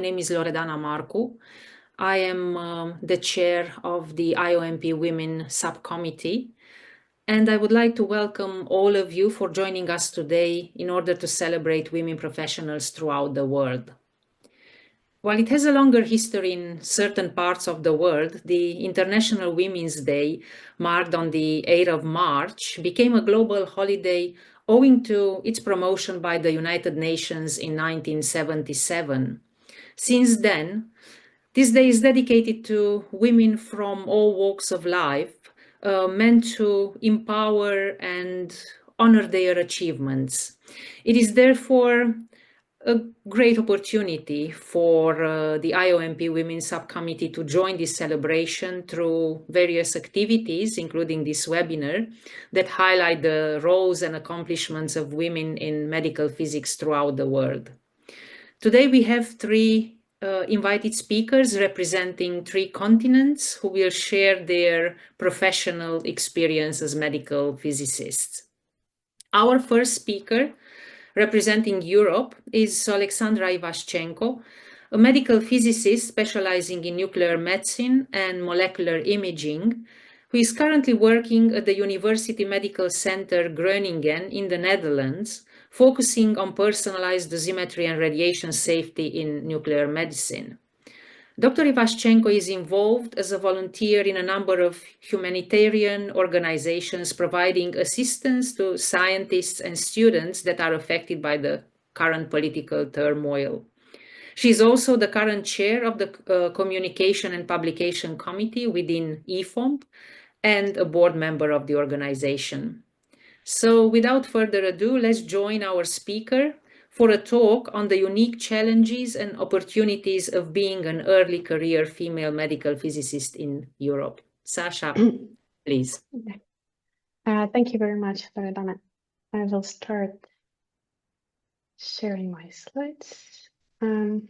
My name is Loredana Marcu. I am the chair of the IOMP Women Subcommittee, and I would like to welcome all of you for joining us today in order to celebrate women professionals throughout the world. While it has a longer history in certain parts of the world, the International Women's Day, marked on the 8th of March, became a global holiday owing to its promotion by the United Nations in 1977. Since then, this day is dedicated to women from all walks of life, meant to empower and honor their achievements. It is therefore a great opportunity for the IOMP Women Subcommittee to join this celebration through various activities, including this webinar, that highlight the roles and accomplishments of women in medical physics throughout the world. Today we have three invited speakers representing three continents who will share their professional experience as medical physicists. Our first speaker, representing Europe, is Oleksandra Ivashchenko, a medical physicist specializing in nuclear medicine and molecular imaging, who is currently working at the University Medical Center Groningen in the Netherlands, focusing on personalized dosimetry and radiation safety in nuclear medicine. Dr. Ivashchenko is involved as a volunteer in a number of humanitarian organizations providing assistance to scientists and students that are affected by the current political turmoil. She is also the current chair of the Communication and Publication Committee within IFOMP and a board member of the organization. So without further ado, let's join our speaker for a talk on the unique challenges and opportunities of being an early career female medical physicist in Europe. Sasha, please. Thank you very much, Loredana. I will start sharing my slides. Can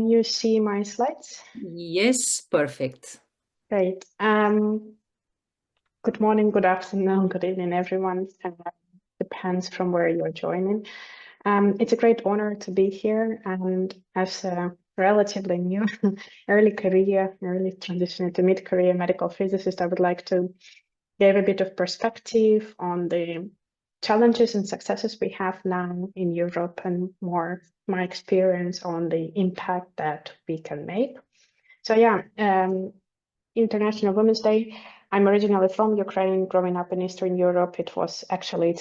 you see my slides? Yes, perfect. Great. Good morning, good afternoon, good evening, everyone. Depends from where you're joining. It's a great honor to be here, and as a relatively new early transition into mid-career medical physicist, I would like to give a bit of perspective on the challenges and successes we have now in Europe, and more my experience on the impact that we can make. So yeah, International Women's Day. I'm originally from Ukraine. Growing up in Eastern Europe, it's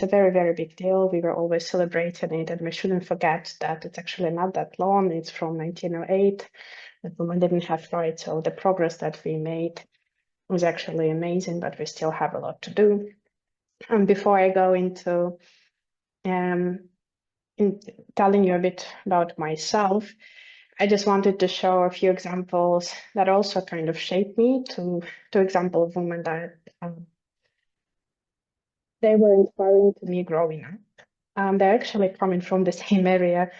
a very, very big deal. We were always celebrating it, and we shouldn't forget that it's actually not that long. It's from 1908. The women didn't have rights, so the progress that we made was actually amazing, but we still have a lot to do. And before I go into in telling you a bit about myself, I just wanted to show a few examples that also kind of shaped me to example of women that they were inspiring to me growing up. They're actually coming from the same area,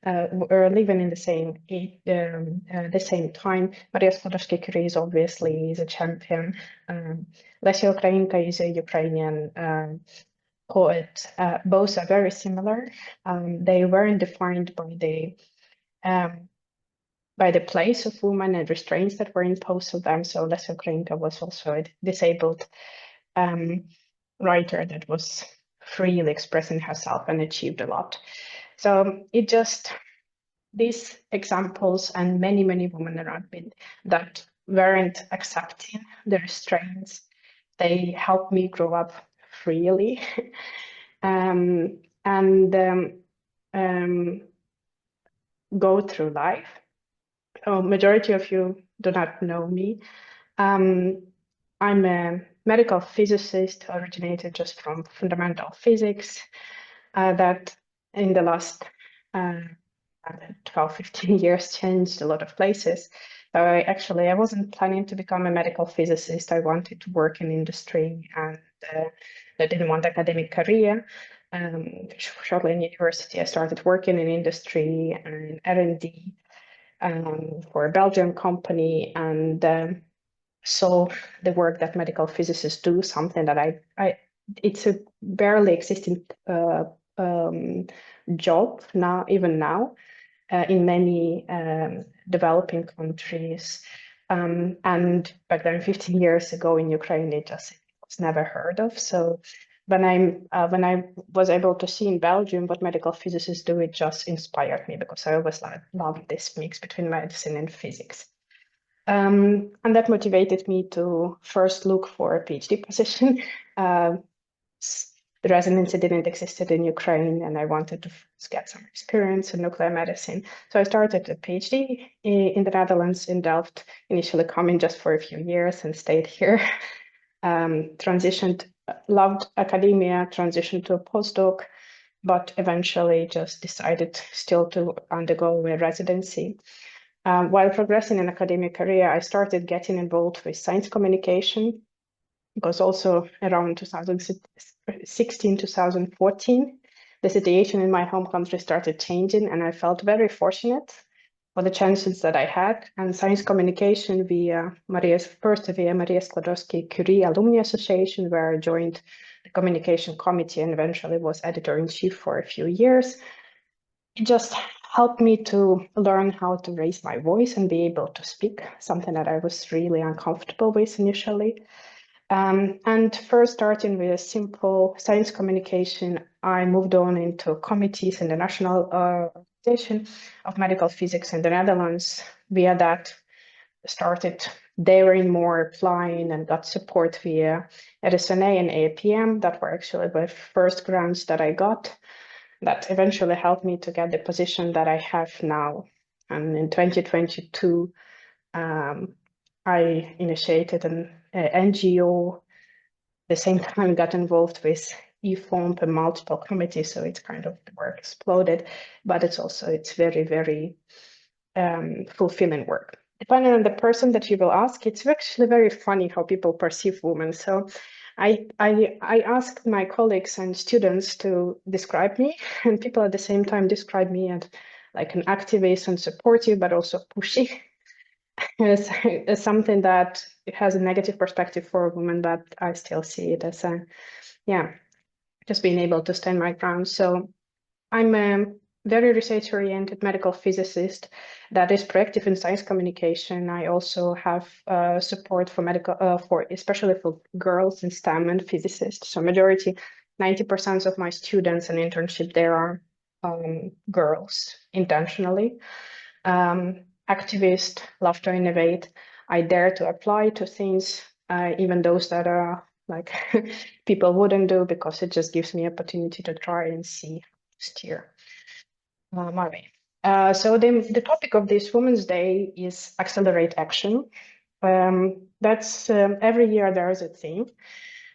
or living in the same time. Maria Skłodowska-Curie is obviously a champion. Lesya Ukrainka is a Ukrainian poet. Both are very similar. They weren't defined by the place of women and restraints that were imposed on them. So Lesya Ukrainka was also a disabled writer that was freely expressing herself and achieved a lot. So these examples and many, many women around me that weren't accepting the restraints, they helped me grow up freely and go through life. Majority of you do not know me. I'm a medical physicist, originated just from fundamental physics, that in the last 12, 15 years changed a lot of places. I wasn't planning to become a medical physicist. I wanted to work in industry, and I didn't want academic career. Shortly in university, I started working in industry and R&D for a Belgian company, and saw the work that medical physicists do, something that it's a barely existing job now, even now, in many developing countries. And back then, 15 years ago in Ukraine, it just was never heard of. So when I was able to see in Belgium what medical physicists do, it just inspired me, because I always loved this mix between medicine and physics. And that motivated me to first look for a PhD position. The residency didn't exist in Ukraine, and I wanted to get some experience in nuclear medicine. So I started a PhD in the Netherlands, in Delft, initially coming just for a few years and stayed here. Transitioned, loved academia, transitioned to a postdoc, but eventually just decided still to undergo a residency. While progressing in academic career, I started getting involved with science communication, because also around 2016, 2014, the situation in my home country started changing, and I felt very fortunate for the chances that I had. And science communication via Maria Skłodowskiej-Curie Alumni Association, where I joined the communication committee and eventually was editor-in-chief for a few years. It just helped me to learn how to raise my voice and be able to speak, something that I was really uncomfortable with initially. And first, starting with simple science communication, I moved on into committees in the National Organization of Medical Physics in the Netherlands. Via that, started daring more, applying, and got support via RSNA and AAPM. That were actually the first grants that I got, that eventually helped me to get the position that I have now. And in 2022, I initiated an NGO. At the same time, got involved with eFOMP and multiple committees, so it's kind of, the work exploded, but it's very, very fulfilling work. Depending on the person that you will ask, it's actually very funny how people perceive women. So I asked my colleagues and students to describe me, and people at the same time describe me as like an activist and supportive, but also pushy. As something that it has a negative perspective for a woman, but I still see it as just being able to stand my ground. So I'm a very research-oriented medical physicist that is proactive in science communication. I also have support for especially for girls in STEM and physicists. So majority, 90% of my students and internship there are girls, intentionally. Activist, love to innovate. I dare to apply to things, even those that are like people wouldn't do, because it just gives me opportunity to try and see, steer my way. So the topic of this Women's Day is accelerate action. That's every year there is a theme.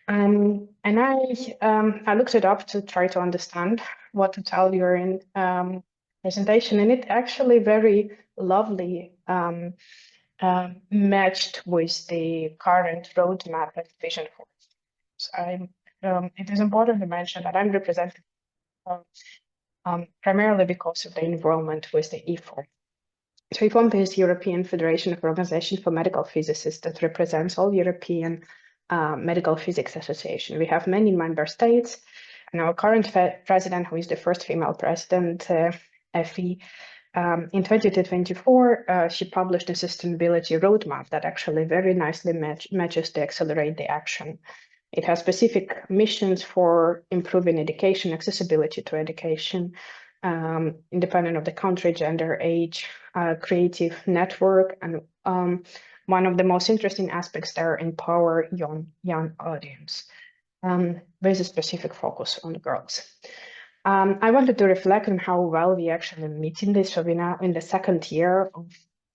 And I looked it up to try to understand what to tell you in presentation, and it actually very lovely matched with the current roadmap and vision for it. It is important to mention that I'm representing primarily because of the involvement with the eFOMP. So eFOMP is the European Federation of Organizations for Medical Physicists that represents all European medical physics association. We have many member states, and our current president, who is the first female president, Effie, in 2024, she published a sustainability roadmap that actually very nicely matches the Accelerate the Action. It has specific missions for improving education, accessibility to education, independent of the country, gender, age, creative network, and one of the most interesting aspects there, empower young audience, with a specific focus on girls. I wanted to reflect on how well we actually meet in this. So we're now in the second year of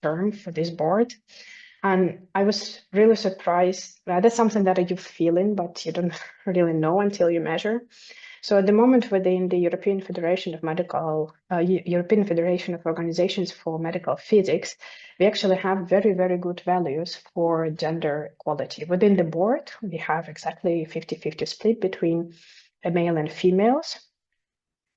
term for this board. And I was really surprised. That's something that you feel in, but you don't really know until you measure. So at the moment, within the European Federation of European Federation of Organizations for Medical Physics, we actually have very, very good values for gender equality. Within the board, we have exactly 50-50 split between male and females.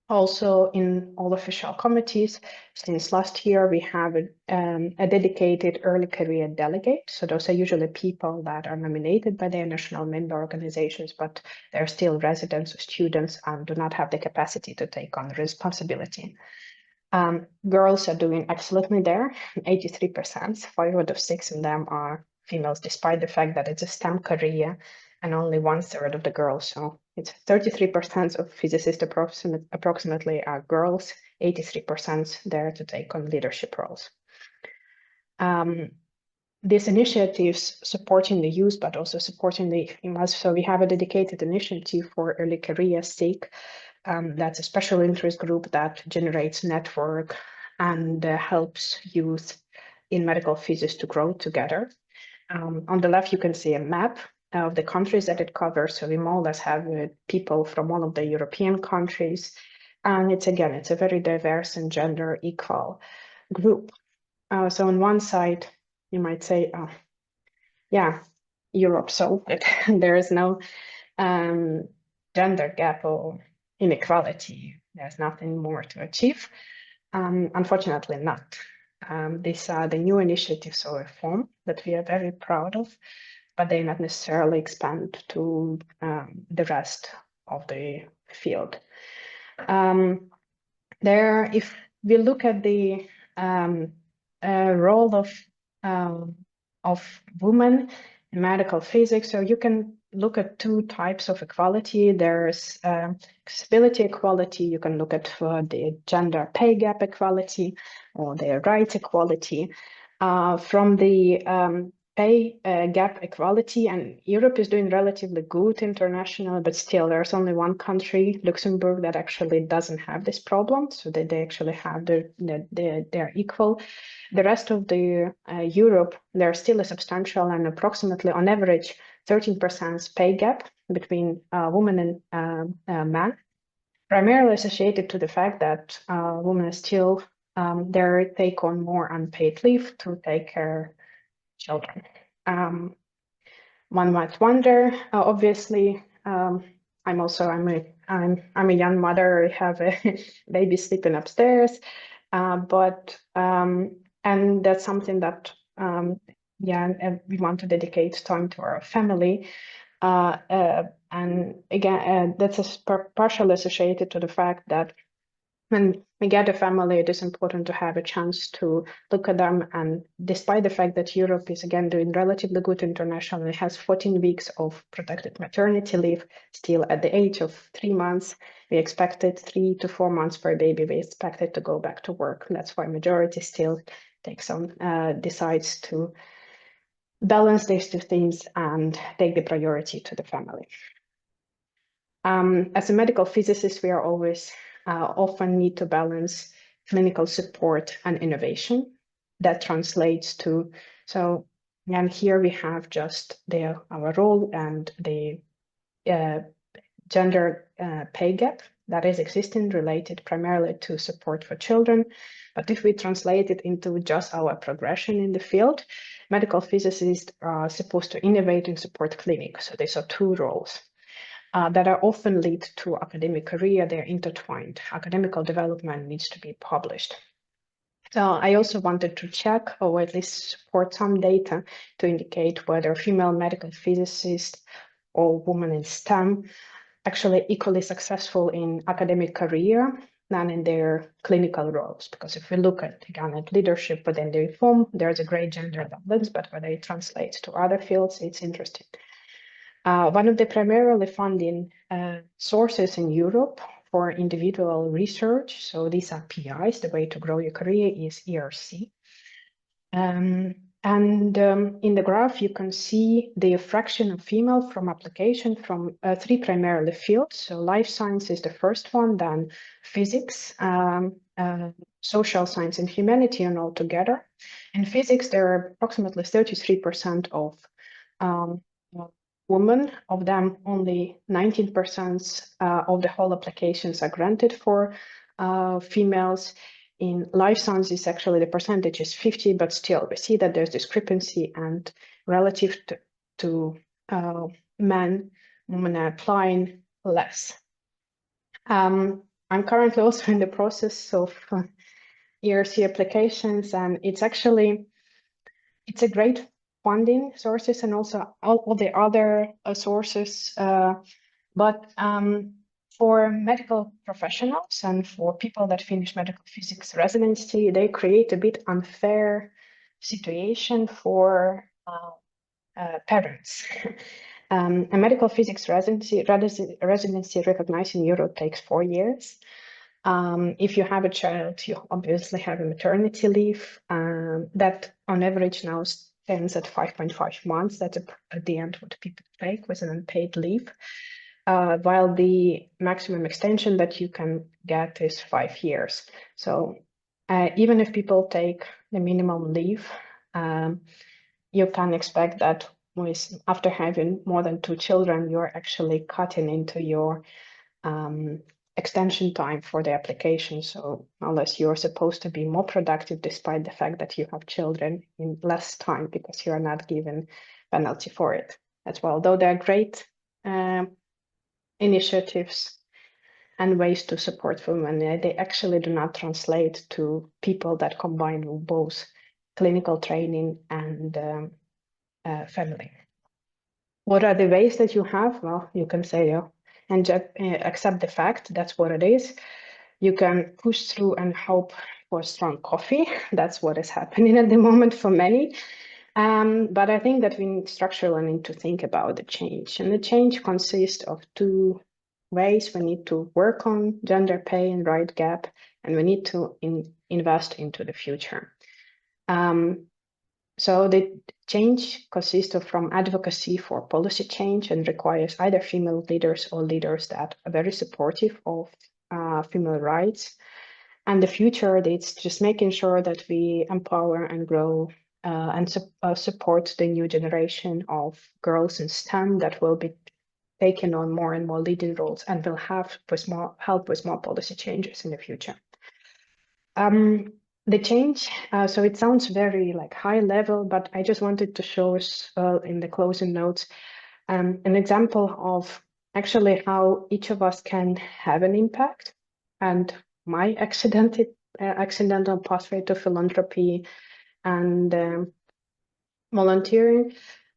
Also, in all official committees, since last year, we have a dedicated early career delegate. So those are usually people that are nominated by their national member organizations, but they're still residents or students and do not have the capacity to take on the responsibility. Girls are doing excellently there, 83%, 5 out of 6 of them are females, despite the fact that it's a STEM career and only 1/3 of the girls. So it's 33% of physicists approximately are girls, 83% there to take on leadership roles. These initiatives supporting the youth, but also supporting the females. So we have a dedicated initiative for early career SEEK. That's a special interest group that generates network and helps youth in medical physics to grow together. On the left, you can see a map of the countries that it covers. So we more or less have people from all of the European countries. And it's a very diverse and gender equal group. So on one side, you might say, yeah, Europe solved it. There is no gender gap or inequality. There's nothing more to achieve. Unfortunately not. These are the new initiatives or reform that we are very proud of, but they not necessarily expand to the rest of the field. If we look at the role of women in medical physics, so you can look at two types of equality. There's accessibility equality. You can look at the gender pay gap equality or the rights equality. From the pay gap equality, and Europe is doing relatively good international, but still there's only one country, Luxembourg, that actually doesn't have this problem. So they actually have they're equal. The rest of the Europe, there's still a substantial and approximately on average 13% pay gap between women and men, primarily associated to the fact that women still they take on more unpaid leave to take care of children. One might wonder, obviously, I'm a young mother. I have a baby sleeping upstairs, and that's something that and we want to dedicate time to our family. And again, that's partially associated to the fact that when we get a family, it is important to have a chance to look at them. And despite the fact that Europe is again doing relatively good internationally, it has 14 weeks of protected maternity leave, still at the age of 3 months. We expected 3 to 4 months per baby. We expected to go back to work. That's why majority still takes on, decides to balance these two things and take the priority to the family. As a medical physicist, we are always often need to balance clinical support and innovation. That translates to, and here we have just our role and the gender pay gap that is existing related primarily to support for children. But if we translate it into just our progression in the field, medical physicists are supposed to innovate and support clinics. So these are two roles that are often lead to academic career. They're intertwined. Academical development needs to be published. So I also wanted to check, or at least support some data to indicate whether female medical physicists or women in STEM actually equally successful in academic career than in their clinical roles. Because if we look at, again, at leadership within the reform, there's a great gender balance, but when it translates to other fields, it's interesting. One of the primarily funding sources in Europe for individual research, so these are PIs, the way to grow your career is ERC. In the graph, you can see the fraction of female from application from 3 primarily fields. So life science is the first one, then physics, social science and humanity, and all together. In physics, there are approximately 33% of women. Of them, only 19% of the whole applications are granted for females. In life sciences, actually, the percentage is 50, but still, we see that there's discrepancy, and relative to men, women are applying less. I'm currently also in the process of ERC applications, and it's a great funding sources and also all the other sources. But for medical professionals and for people that finish medical physics residency, they create a bit unfair situation for parents. A medical physics residency recognized in Europe takes 4 years. If you have a child, you obviously have a maternity leave that on average now stands at 5.5 months. That's at the end what people take with an unpaid leave, while the maximum extension that you can get is 5 years. So even if people take the minimum leave, you can expect that after having more than 2 children, you're actually cutting into your extension time for the application. So unless you're supposed to be more productive despite the fact that you have children in less time because you are not given penalty for it as well. Though there are great initiatives and ways to support women, they actually do not translate to people that combine both clinical training and family. What are the ways that you have? Well, you can say, and accept the fact that's what it is. You can push through and hope for strong coffee. That's what is happening at the moment for many. But I think that we structurally need to think about the change. And the change consists of 2 ways. We need to work on gender pay and right gap, and we need to invest into the future. So the change consists from advocacy for policy change and requires either female leaders or leaders that are very supportive of female rights. And the future, it's just making sure that we empower and grow and support the new generation of girls in STEM that will be taking on more and more leading roles and will help with more policy changes in the future. The change, so it sounds very high level, but I just wanted to show us in the closing notes an example of actually how each of us can have an impact. And my accidental pathway to philanthropy and volunteering.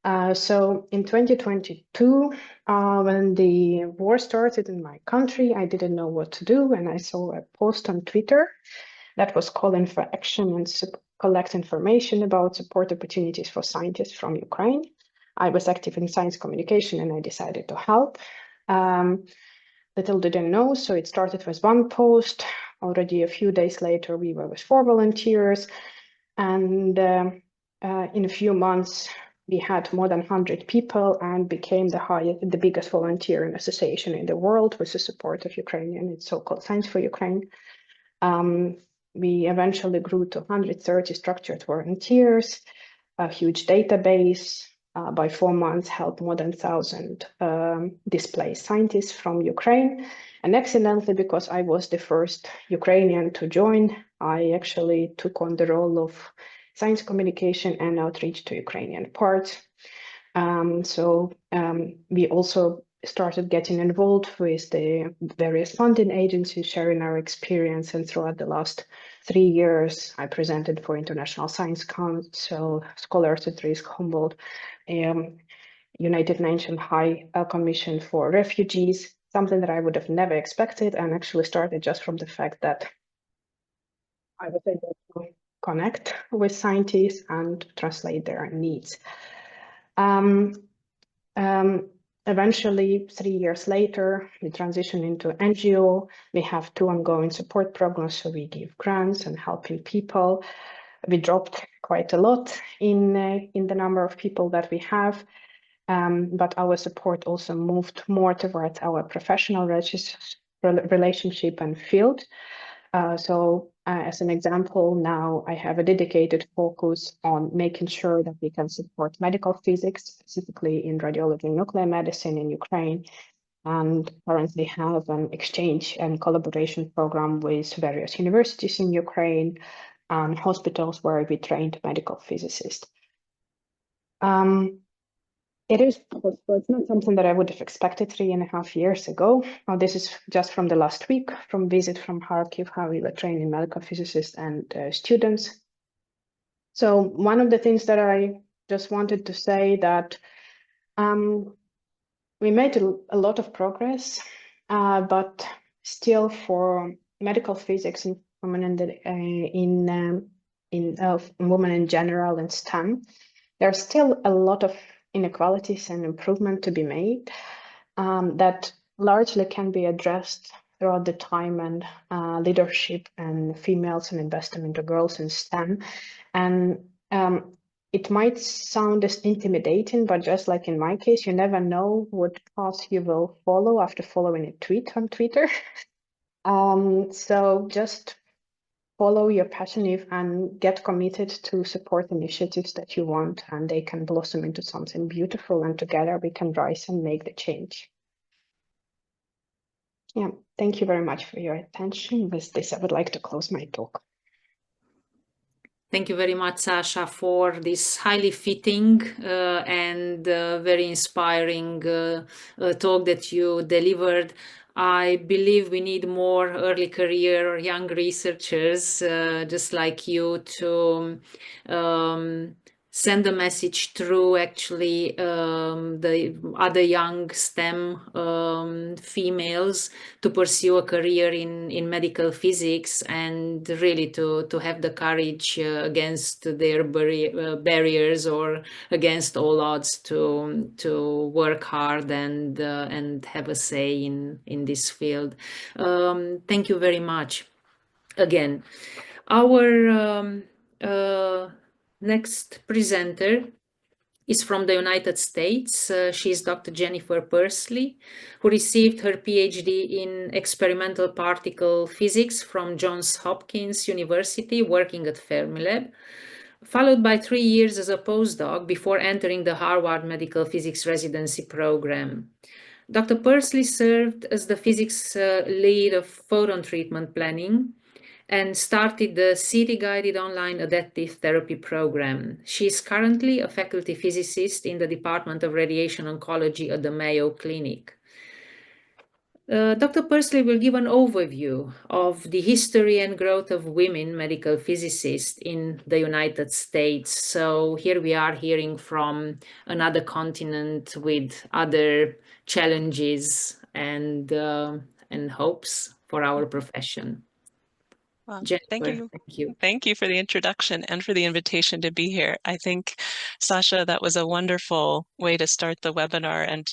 So in 2022, when the war started in my country, I didn't know what to do, and I saw a post on Twitter that was calling for action and collect information about support opportunities for scientists from Ukraine. I was active in science communication and I decided to help. Little did I know, so it started with 1 post. Already a few days later, we were with 4 volunteers. And in a few months, we had more than 100 people and became the biggest volunteering association in the world with the support of Ukrainian. It's so-called Science for Ukraine. We eventually grew to 130 structured volunteers, a huge database. By 4 months, helped more than 1,000 displaced scientists from Ukraine. And accidentally, because I was the first Ukrainian to join, I actually took on the role of science communication and outreach to Ukrainian parts. We also started getting involved with the various funding agencies, sharing our experience. And throughout the last 3 years, I presented for International Science Council, Scholars at Risk, Humboldt, United Nations High Commission for Refugees, something that I would have never expected, and actually started just from the fact that I was able to connect with scientists and translate their needs. Eventually, 3 years later, we transitioned into NGO. We have 2 ongoing support programs, so we give grants and helping people. We dropped quite a lot in the number of people that we have, but our support also moved more towards our professional relationship and field. As an example, now I have a dedicated focus on making sure that we can support medical physics, specifically in radiology and nuclear medicine in Ukraine, and currently have an exchange and collaboration program with various universities in Ukraine and hospitals where we trained medical physicists. It is possible. It's not something that I would have expected 3.5 years ago. This is just from the last week, from visit from Kharkiv, how we were training medical physicists and students. So one of the things that I just wanted to say that we made a lot of progress, but still for medical physics in women women in general in STEM, there's still a lot of inequalities and improvement to be made that largely can be addressed throughout the time and leadership and females and investment into girls in STEM. And it might sound as intimidating, but just like in my case, you never know what path you will follow after following a tweet on Twitter. So just follow your passion and get committed to support initiatives that you want, and they can blossom into something beautiful, and together we can rise and make the change. Yeah, thank you very much for your attention. With this, I would like to close my talk. Thank you very much, Sasha, for this highly fitting and very inspiring talk that you delivered. I believe we need more early career young researchers just like you to send a message through actually the other young STEM females to pursue a career in medical physics, and really to have the courage against their barriers or against all odds to work hard and have a say in this field. Thank you very much again. Our next presenter is from the United States. She's Dr. Jennifer Pursley, who received her PhD in experimental particle physics from Johns Hopkins University, working at Fermilab, followed by 3 years as a postdoc before entering the Harvard Medical Physics Residency Program. Dr. Pursley served as the physics lead of photon treatment planning and started the city-guided online adaptive therapy program. She is currently a faculty physicist in the Department of Radiation Oncology at the Mayo Clinic. Dr. Pursley will give an overview of the history and growth of women medical physicists in the United States. So here we are hearing from another continent with other challenges and hopes for our profession. Well, Jennifer, thank you. Thank you. Thank you for the introduction and for the invitation to be here. I think, Sasha, that was a wonderful way to start the webinar. And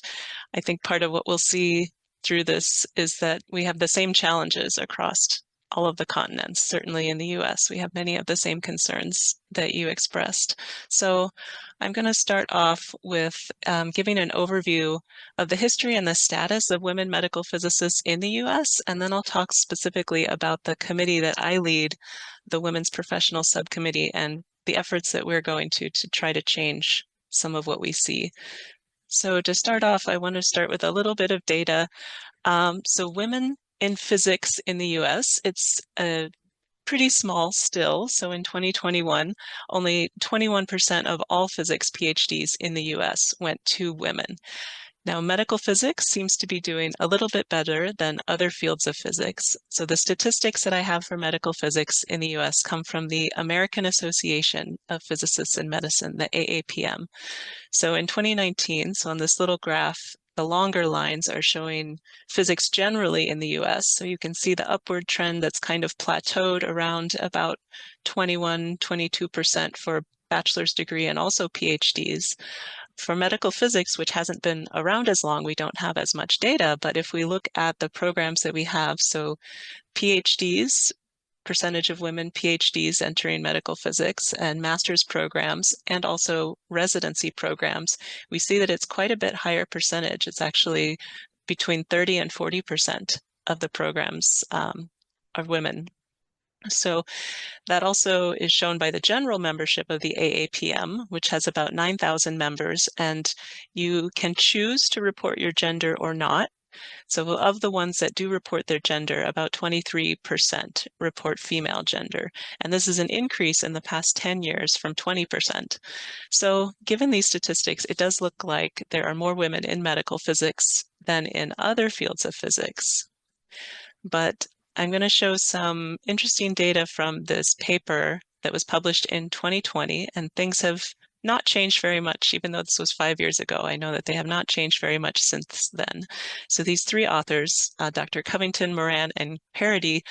I think part of what we'll see through this is that we have the same challenges across all of the continents. Certainly in the US, we have many of the same concerns that you expressed. So I'm going to start off with giving an overview of the history and the status of women medical physicists in the US, and then I'll talk specifically about the committee that I lead, the Women's Professional Subcommittee, and the efforts that we're going to try to change some of what we see. So to start off, I want to start with a little bit of data. So women in physics in the US, it's pretty small still. So in 2021, only 21% of all physics PhDs in the US went to women. Now, medical physics seems to be doing a little bit better than other fields of physics. So the statistics that I have for medical physics in the US come from the American Association of Physicists in Medicine, the AAPM. So in 2019, so on this little graph, the longer lines are showing physics generally in the US. So you can see the upward trend that's kind of plateaued around about 21, 22% for bachelor's degree and also PhDs. For medical physics, which hasn't been around as long, we don't have as much data, but if we look at the programs that we have, so PhDs, percentage of women PhDs entering medical physics and master's programs and also residency programs, we see that it's quite a bit higher percentage. It's actually between 30 and 40% of the programs are women. So that also is shown by the general membership of the AAPM, which has about 9,000 members, and you can choose to report your gender or not. So of the ones that do report their gender, about 23% report female gender. And this is an increase in the past 10 years from 20%. So given these statistics, it does look like there are more women in medical physics than in other fields of physics. But I'm going to show some interesting data from this paper that was published in 2020, and things have not changed very much, even though this was 5 years ago. I know that they have not changed very much since then. So these three authors, Dr. Covington, Moran, and Parody,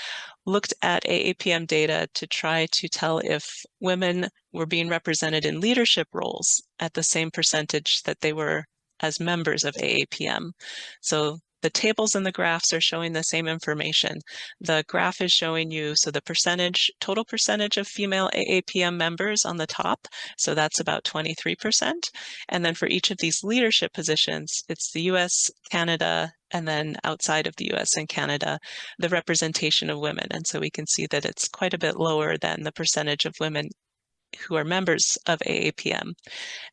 looked at AAPM data to try to tell if women were being represented in leadership roles at the same percentage that they were as members of AAPM. So the tables and the graphs are showing the same information. The graph is showing you, so the percentage, total percentage of female AAPM members on the top, so that's about 23%. And then for each of these leadership positions, it's the US, Canada, and then outside of the US and Canada, the representation of women. And so we can see that it's quite a bit lower than the percentage of women who are members of AAPM.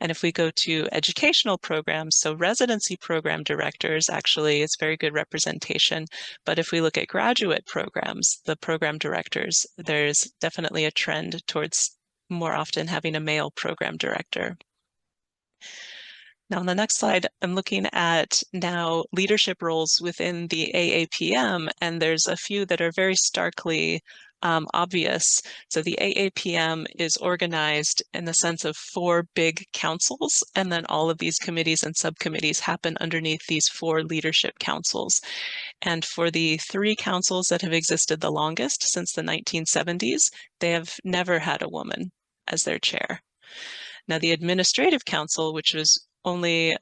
And if we go to educational programs, so residency program directors, actually it's very good representation. But if we look at graduate programs, the program directors, there's definitely a trend towards more often having a male program director. Now on the next slide, I'm looking at now leadership roles within the AAPM, and there's a few that are very starkly obvious. So the AAPM is organized in the sense of 4 big councils, and then all of these committees and subcommittees happen underneath these 4 leadership councils. And for the 3 councils that have existed the longest, since the 1970s, they have never had a woman as their chair. Now the Administrative Council, which was only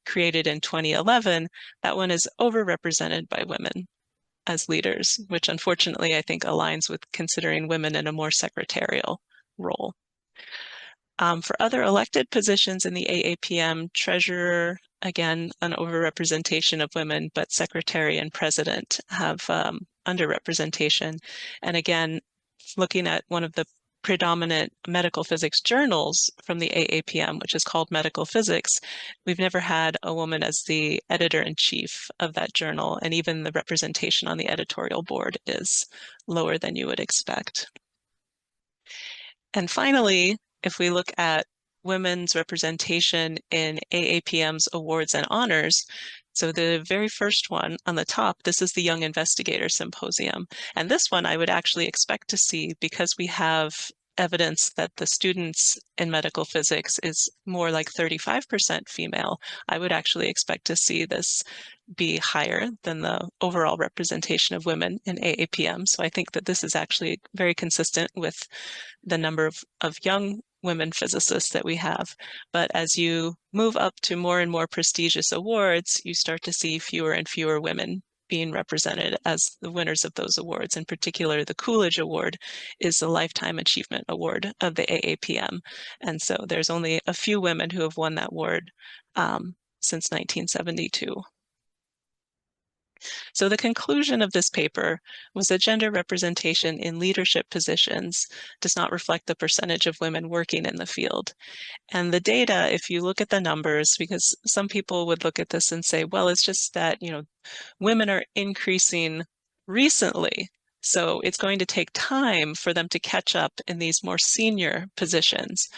created in 2011, that one is overrepresented by women as leaders, which unfortunately I think aligns with considering women in a more secretarial role. For other elected positions in the AAPM, treasurer, again, an overrepresentation of women, but secretary and president have underrepresentation. And again, looking at one of the predominant medical physics journals from the AAPM, which is called Medical Physics, we've never had a woman as the editor-in-chief of that journal, and even the representation on the editorial board is lower than you would expect. And finally, if we look at women's representation in AAPM's awards and honors, so the very first one on the top, this is the Young Investigator Symposium. And this one I would actually expect to see because we have evidence that the students in medical physics is more like 35% female. I would actually expect to see this be higher than the overall representation of women in AAPM. So I think that this is actually very consistent with the number of young women physicists that we have. But as you move up to more and more prestigious awards, you start to see fewer and fewer women being represented as the winners of those awards. In particular, the Coolidge Award is the Lifetime Achievement Award of the AAPM. And so there's only a few women who have won that award since 1972. So the conclusion of this paper was that gender representation in leadership positions does not reflect the percentage of women working in the field. And the data, if you look at the numbers, because some people would look at this and say, well, it's just that, women are increasing recently. So it's going to take time for them to catch up in these more senior positions.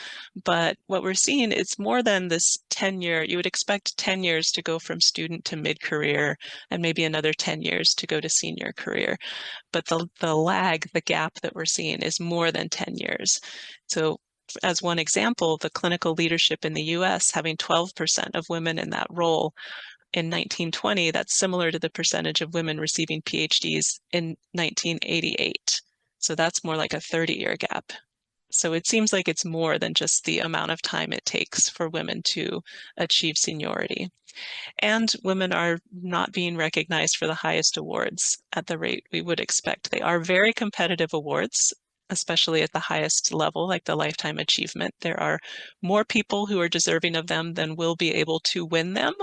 But what we're seeing is more than this tenure. You would expect 10 years to go from student to mid-career and maybe another 10 years to go to senior career. But the lag, the gap that we're seeing is more than 10 years. So as one example, the clinical leadership in the US having 12% of women in that role in 1920, that's similar to the percentage of women receiving PhDs in 1988. So that's more like a 30-year gap. So it seems like it's more than just the amount of time it takes for women to achieve seniority. And women are not being recognized for the highest awards at the rate we would expect. They are very competitive awards, especially at the highest level, like the Lifetime Achievement. There are more people who are deserving of them than will be able to win them,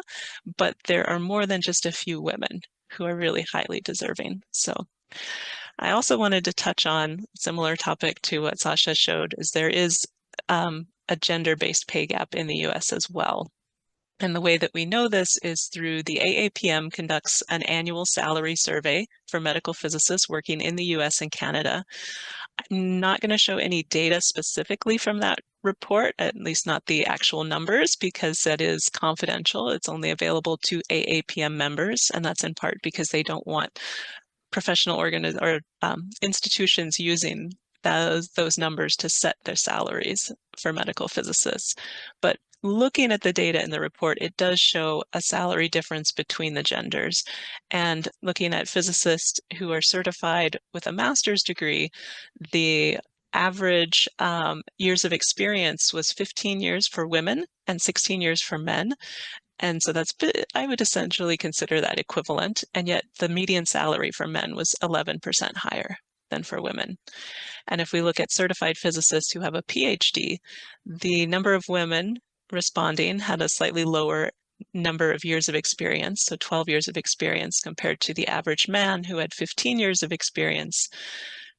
but there are more than just a few women who are really highly deserving. So I also wanted to touch on a similar topic to what Sasha showed, is there is a gender-based pay gap in the US as well. And the way that we know this is through the AAPM conducts an annual salary survey for medical physicists working in the US and Canada. I'm not going to show any data specifically from that report, at least not the actual numbers, because that is confidential. It's only available to AAPM members, and that's in part because they don't want professional institutions using those numbers to set their salaries for medical physicists. But looking at the data in the report, it does show a salary difference between the genders. And looking at physicists who are certified with a master's degree, the average years of experience was 15 years for women and 16 years for men. And so I would essentially consider that equivalent. And yet the median salary for men was 11% higher than for women. And if we look at certified physicists who have a PhD, the number of women responding had a slightly lower number of years of experience, so 12 years of experience compared to the average man who had 15 years of experience.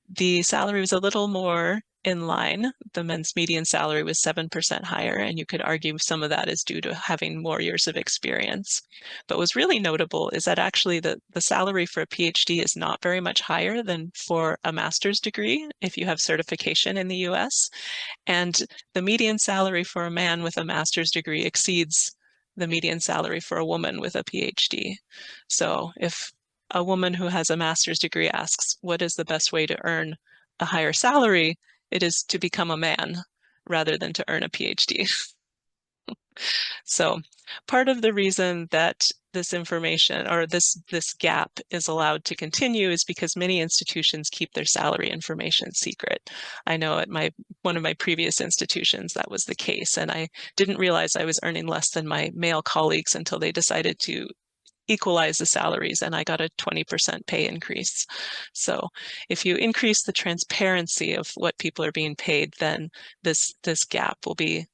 The salary was a little more in line. The men's median salary was 7% higher, and you could argue some of that is due to having more years of experience. But what's really notable is that actually the salary for a PhD is not very much higher than for a master's degree if you have certification in the US. And the median salary for a man with a master's degree exceeds the median salary for a woman with a PhD. So if a woman who has a master's degree asks, what is the best way to earn a higher salary? It is to become a man rather than to earn a PhD. So part of the reason that this information or this gap is allowed to continue is because many institutions keep their salary information secret. I know at one of my previous institutions that was the case, and I didn't realize I was earning less than my male colleagues until they decided to equalize the salaries, and I got a 20% pay increase. So if you increase the transparency of what people are being paid, then this gap will be,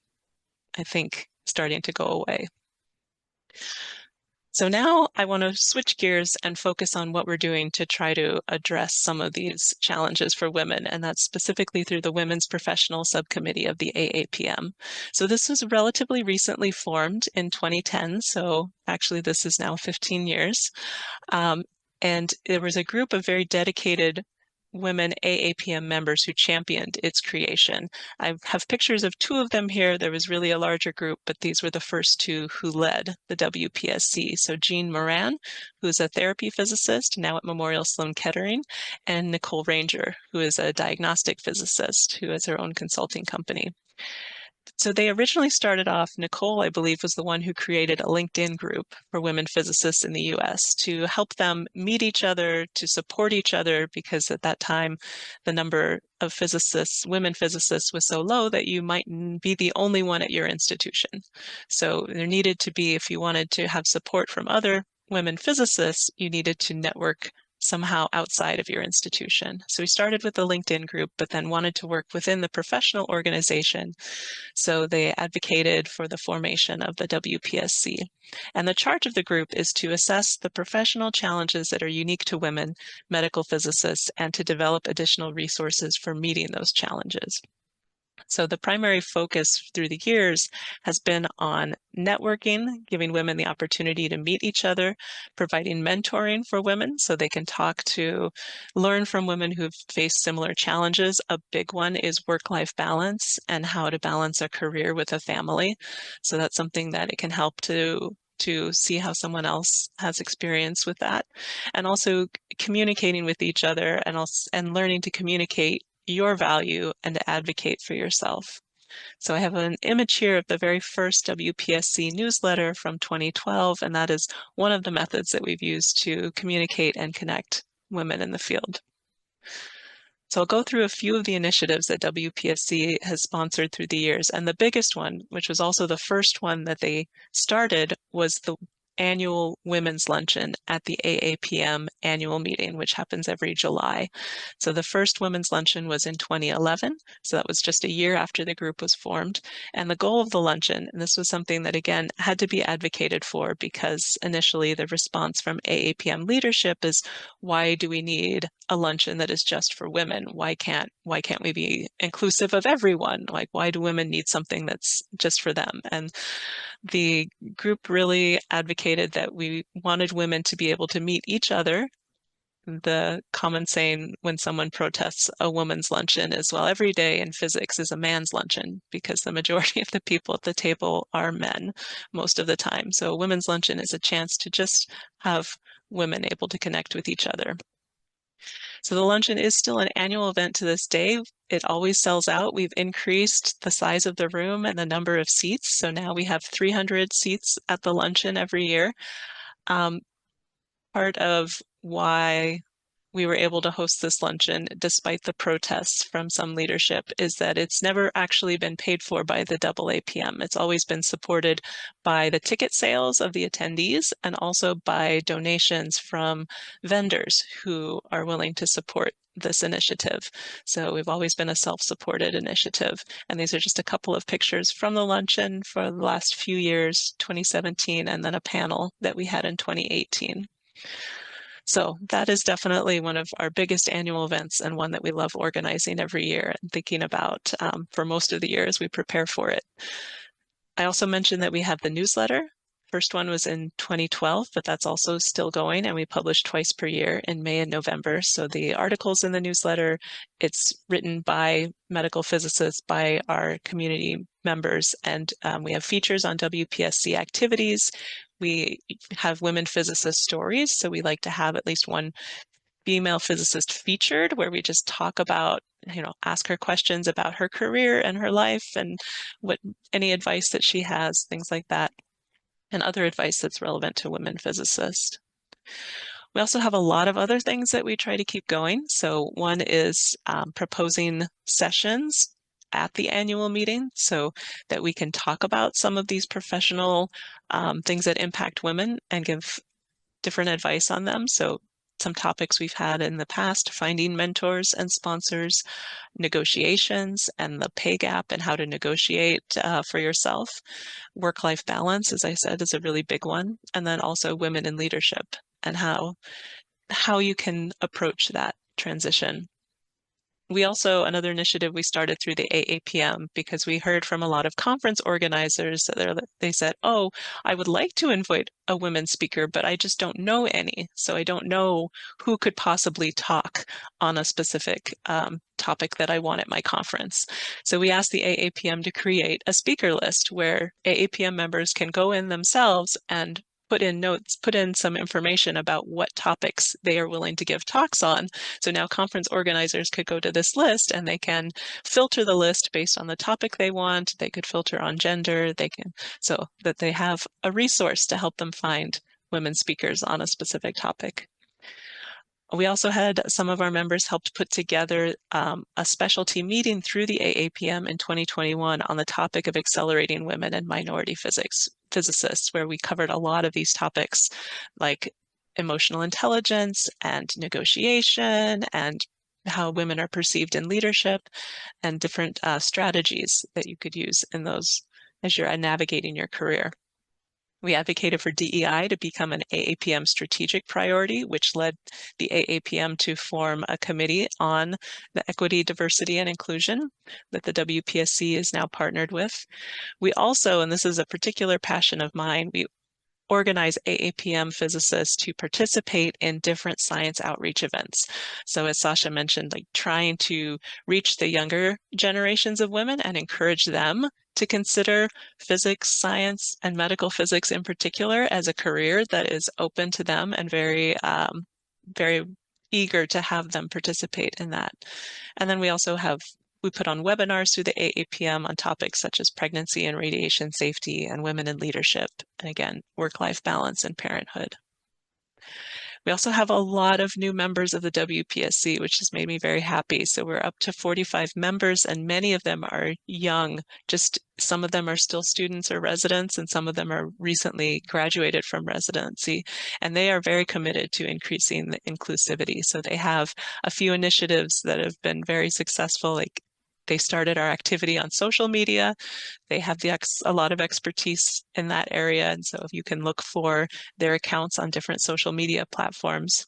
I think, starting to go away. So now I want to switch gears and focus on what we're doing to try to address some of these challenges for women, and that's specifically through the Women's Professional Subcommittee of the AAPM. So this was relatively recently formed in 2010, so actually this is now 15 years. And there was a group of very dedicated women AAPM members who championed its creation. I have pictures of two of them here. There was really a larger group, but these were the first two who led the WPSC. So Jean Moran, who's a therapy physicist now at Memorial Sloan Kettering, and Nicole Ranger, who is a diagnostic physicist who has her own consulting company. So they originally started off, Nicole, I believe, was the one who created a LinkedIn group for women physicists in the US to help them meet each other, to support each other, because at that time, the number of physicists, women physicists, was so low that you might be the only one at your institution. So there needed to be, if you wanted to have support from other women physicists, you needed to network somehow outside of your institution. So we started with the LinkedIn group, but then wanted to work within the professional organization. So they advocated for the formation of the WPSC. And the charge of the group is to assess the professional challenges that are unique to women medical physicists and to develop additional resources for meeting those challenges. So the primary focus through the years has been on networking, giving women the opportunity to meet each other, providing mentoring for women so they can learn from women who've faced similar challenges. A big one is work-life balance and how to balance a career with a family. So that's something that it can help to see how someone else has experience with that. And also communicating with each other and learning to communicate your value and to advocate for yourself. So I have an image here of the very first WPSC newsletter from 2012, and that is one of the methods that we've used to communicate and connect women in the field. So I'll go through a few of the initiatives that WPSC has sponsored through the years. And the biggest one, which was also the first one that they started, was the annual women's luncheon at the AAPM annual meeting, which happens every July. So the first women's luncheon was in 2011. So that was just a year after the group was formed. And the goal of the luncheon, and this was something that again had to be advocated for because initially the response from AAPM leadership is, why do we need a luncheon that is just for women? Why can't we be inclusive of everyone? Like, why do women need something that's just for them? And the group really advocated that we wanted women to be able to meet each other. The common saying when someone protests a woman's luncheon is, well, every day in physics is a man's luncheon, because the majority of the people at the table are men most of the time. So a women's luncheon is a chance to just have women able to connect with each other. So the luncheon is still an annual event to this day. It always sells out. We've increased the size of the room and the number of seats. So now we have 300 seats at the luncheon every year. Part of why we were able to host this luncheon, despite the protests from some leadership, is that it's never actually been paid for by the AAPM. It's always been supported by the ticket sales of the attendees and also by donations from vendors who are willing to support this initiative. So we've always been a self-supported initiative. And these are just a couple of pictures from the luncheon for the last few years, 2017, and then a panel that we had in 2018. So that is definitely one of our biggest annual events and one that we love organizing every year and thinking about for most of the year as we prepare for it. I also mentioned that we have the newsletter. First one was in 2012, but that's also still going, and we publish twice per year in May and November. So the articles in the newsletter, it's written by medical physicists, by our community members, and we have features on WPSC activities. We have women physicist stories, so we like to have at least one female physicist featured where we just talk about, ask her questions about her career and her life and any advice that she has, things like that, and other advice that's relevant to women physicists. We also have a lot of other things that we try to keep going. So one is proposing sessions at the annual meeting so that we can talk about some of these professional things that impact women and give different advice on them. So some topics we've had in the past: finding mentors and sponsors, negotiations and the pay gap and how to negotiate for yourself. Work-life balance, as I said, is a really big one. And then also women in leadership and how you can approach that transition. We also, another initiative we started through the AAPM, because we heard from a lot of conference organizers that they said, oh, I would like to invite a women speaker, but I just don't know any. So I don't know who could possibly talk on a specific topic that I want at my conference. So we asked the AAPM to create a speaker list where AAPM members can go in themselves and put in notes, put in some information about what topics they are willing to give talks on. So now conference organizers could go to this list and they can filter the list based on the topic they want. They could filter on gender, so that they have a resource to help them find women speakers on a specific topic. We also had some of our members helped put together a specialty meeting through the AAPM in 2021 on the topic of accelerating women and minority physicists, where we covered a lot of these topics like emotional intelligence and negotiation and how women are perceived in leadership and different strategies that you could use in those as you're navigating your career. We advocated for DEI to become an AAPM strategic priority, which led the AAPM to form a committee on the equity, diversity, and inclusion that the WPSC is now partnered with. We also, and this is a particular passion of mine, we organize AAPM physicists to participate in different science outreach events. So as Sasha mentioned, like trying to reach the younger generations of women and encourage them to consider physics, science, and medical physics in particular as a career that is open to them and very, very eager to have them participate in that. And then we also we put on webinars through the AAPM on topics such as pregnancy and radiation safety and women in leadership, and again, work-life balance and parenthood. We also have a lot of new members of the WPSC, which has made me very happy. So we're up to 45 members, and many of them are young. Just some of them are still students or residents, and some of them are recently graduated from residency. And they are very committed to increasing the inclusivity. So they have a few initiatives that have been very successful, like they started our activity on social media. They have a lot of expertise in that area. And so if you can look for their accounts on different social media platforms.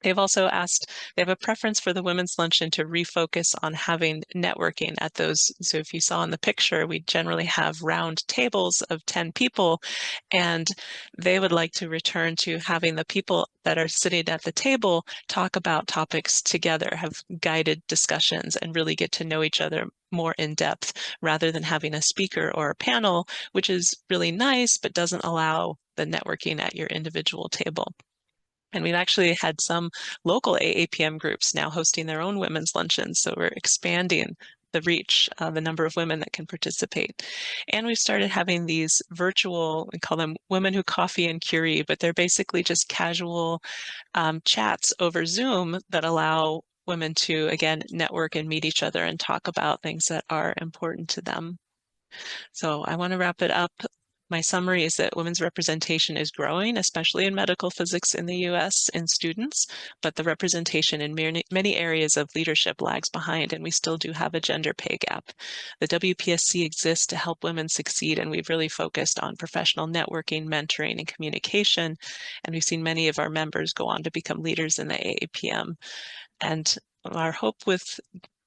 They've also asked, they have a preference for the women's luncheon to refocus on having networking at those. So if you saw in the picture, we generally have round tables of 10 people, and they would like to return to having the people that are sitting at the table talk about topics together, have guided discussions, and really get to know each other more in depth, rather than having a speaker or a panel, which is really nice, but doesn't allow the networking at your individual table. And we've actually had some local AAPM groups now hosting their own women's luncheons. So we're expanding the reach, the number of women that can participate. And we've started having these virtual, we call them Women Who Coffee and Curie, but they're basically just casual chats over Zoom that allow women to, again, network and meet each other and talk about things that are important to them. So I want to wrap it up. My summary is that women's representation is growing, especially in medical physics in the US in students, but the representation in many areas of leadership lags behind, and we still do have a gender pay gap. The WPSC exists to help women succeed, and we've really focused on professional networking, mentoring, and communication, and we've seen many of our members go on to become leaders in the AAPM. And our hope with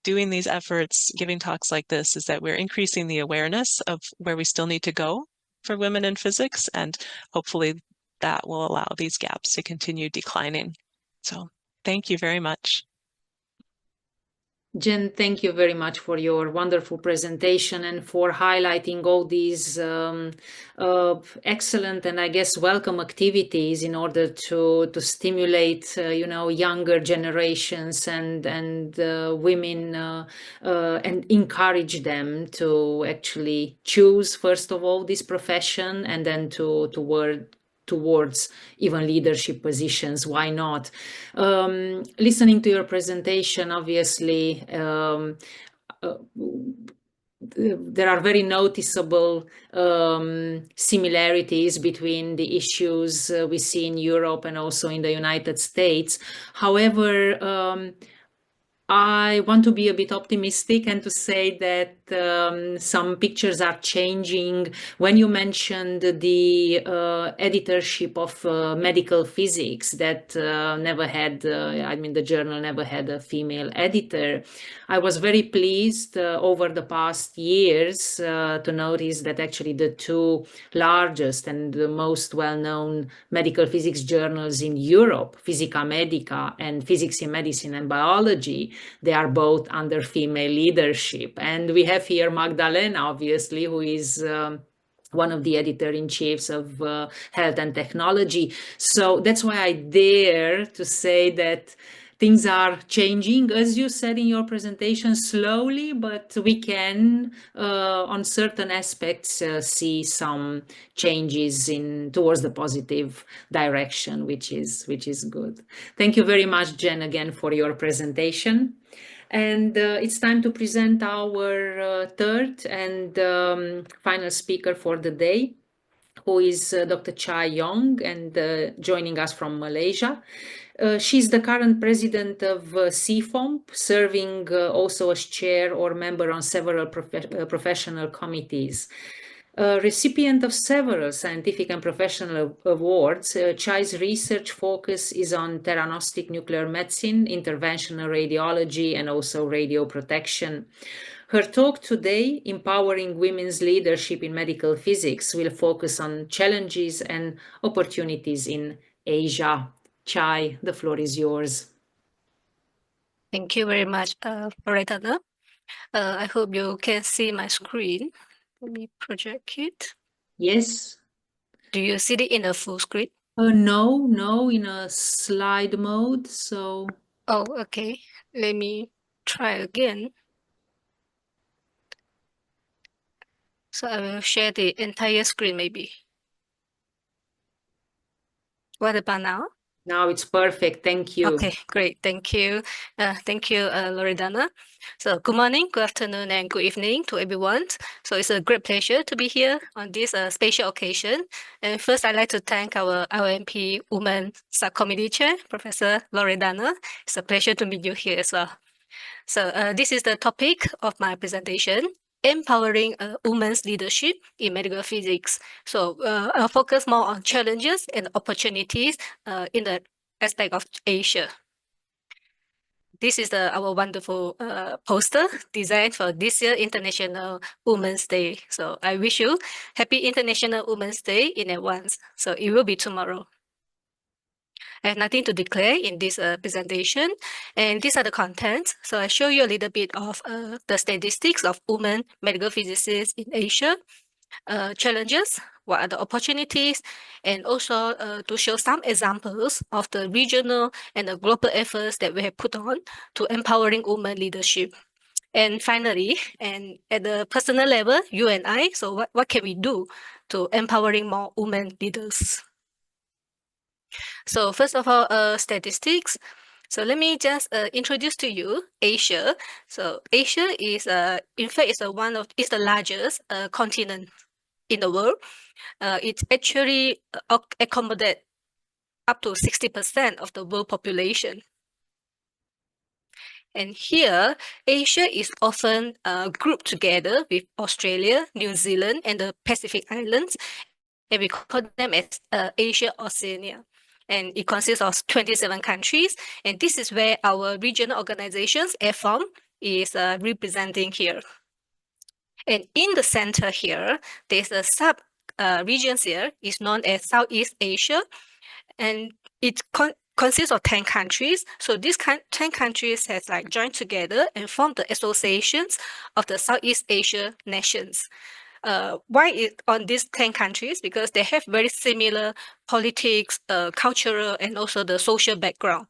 doing these efforts, giving talks like this, is that we're increasing the awareness of where we still need to go for women in physics, and hopefully that will allow these gaps to continue declining. So thank you very much. Jen, thank you very much for your wonderful presentation and for highlighting all these excellent and I guess welcome activities in order to stimulate younger generations and women and encourage them to actually choose first of all this profession and then towards even leadership positions. Why not? Listening to your presentation, obviously, there are very noticeable similarities between the issues we see in Europe and also in the United States. However, I want to be a bit optimistic and to say that some pictures are changing. When you mentioned the editorship of medical physics that never had, the journal never had a female editor, I was very pleased over the past years to notice that actually the two largest and the most well-known medical physics journals in Europe, Physica Medica and Physics in Medicine and Biology, they are both under female leadership. And we have here Magdalena, obviously, who is one of the editor-in-chiefs of Health and Technology. So that's why I dare to say that things are changing, as you said in your presentation, slowly, but we can, on certain aspects, see some changes towards the positive direction, which is good. Thank you very much, Jen, again for your presentation. And it's time to present our third and final speaker for the day, who is Dr. Chai Yeong, and joining us from Malaysia. She's the current president of CFOMP, serving also as chair or member on several professional committees. Recipient of several scientific and professional awards, Chai's research focus is on theranostic nuclear medicine, interventional radiology, and also radioprotection. Her talk today, Empowering Women's Leadership in Medical Physics, will focus on challenges and opportunities in Asia. Chai, the floor is yours. Thank you very much, Loredana. I hope you can see my screen. Let me project it. Yes. Do you see it in a full screen? No, in a slide mode, so... Oh, okay. Let me try again. So I will share the entire screen maybe. What about now? Now it's perfect. Thank you. Okay, great. Thank you. Thank you, Loredana. So good morning, good afternoon, and good evening to everyone. So it's a great pleasure to be here on this special occasion. And first, I'd like to thank our IOMP Women Subcommittee Chair, Professor Loredana. It's a pleasure to meet you here as well. So this is the topic of my presentation, Empowering Women's Leadership in Medical Physics. So I'll focus more on challenges and opportunities in the aspect of Asia. this is our wonderful poster designed for this year International Women's Day. So I wish you happy International Women's Day in advance. So it will be tomorrow. I have nothing to declare in this presentation, and these are the contents. So I show you a little bit of the statistics of women medical physicists in Asia, challenges, what are the opportunities, and also to show some examples of the regional and the global efforts that we have put on to empowering women leadership. And finally, and at the personal level, you and I, so what can we do to empowering more women leaders? So first of all, statistics. So let me just introduce to you Asia. So Asia is, in fact, is the largest continent in the world. It actually accommodates up to 60% of the world population. And here, Asia is often grouped together with Australia, New Zealand, and the Pacific Islands, and we call them as Asia Oceania. And it consists of 27 countries, and this is where our regional organizations, AAPM, is representing here. And in the center here, there's a sub regions here, is known as Southeast Asia, and it consists of 10 countries. So these 10 countries has like joined together and formed the associations of the Southeast Asia nations. Why is on these 10 countries? Because they have very similar politics, cultural, and also the social background.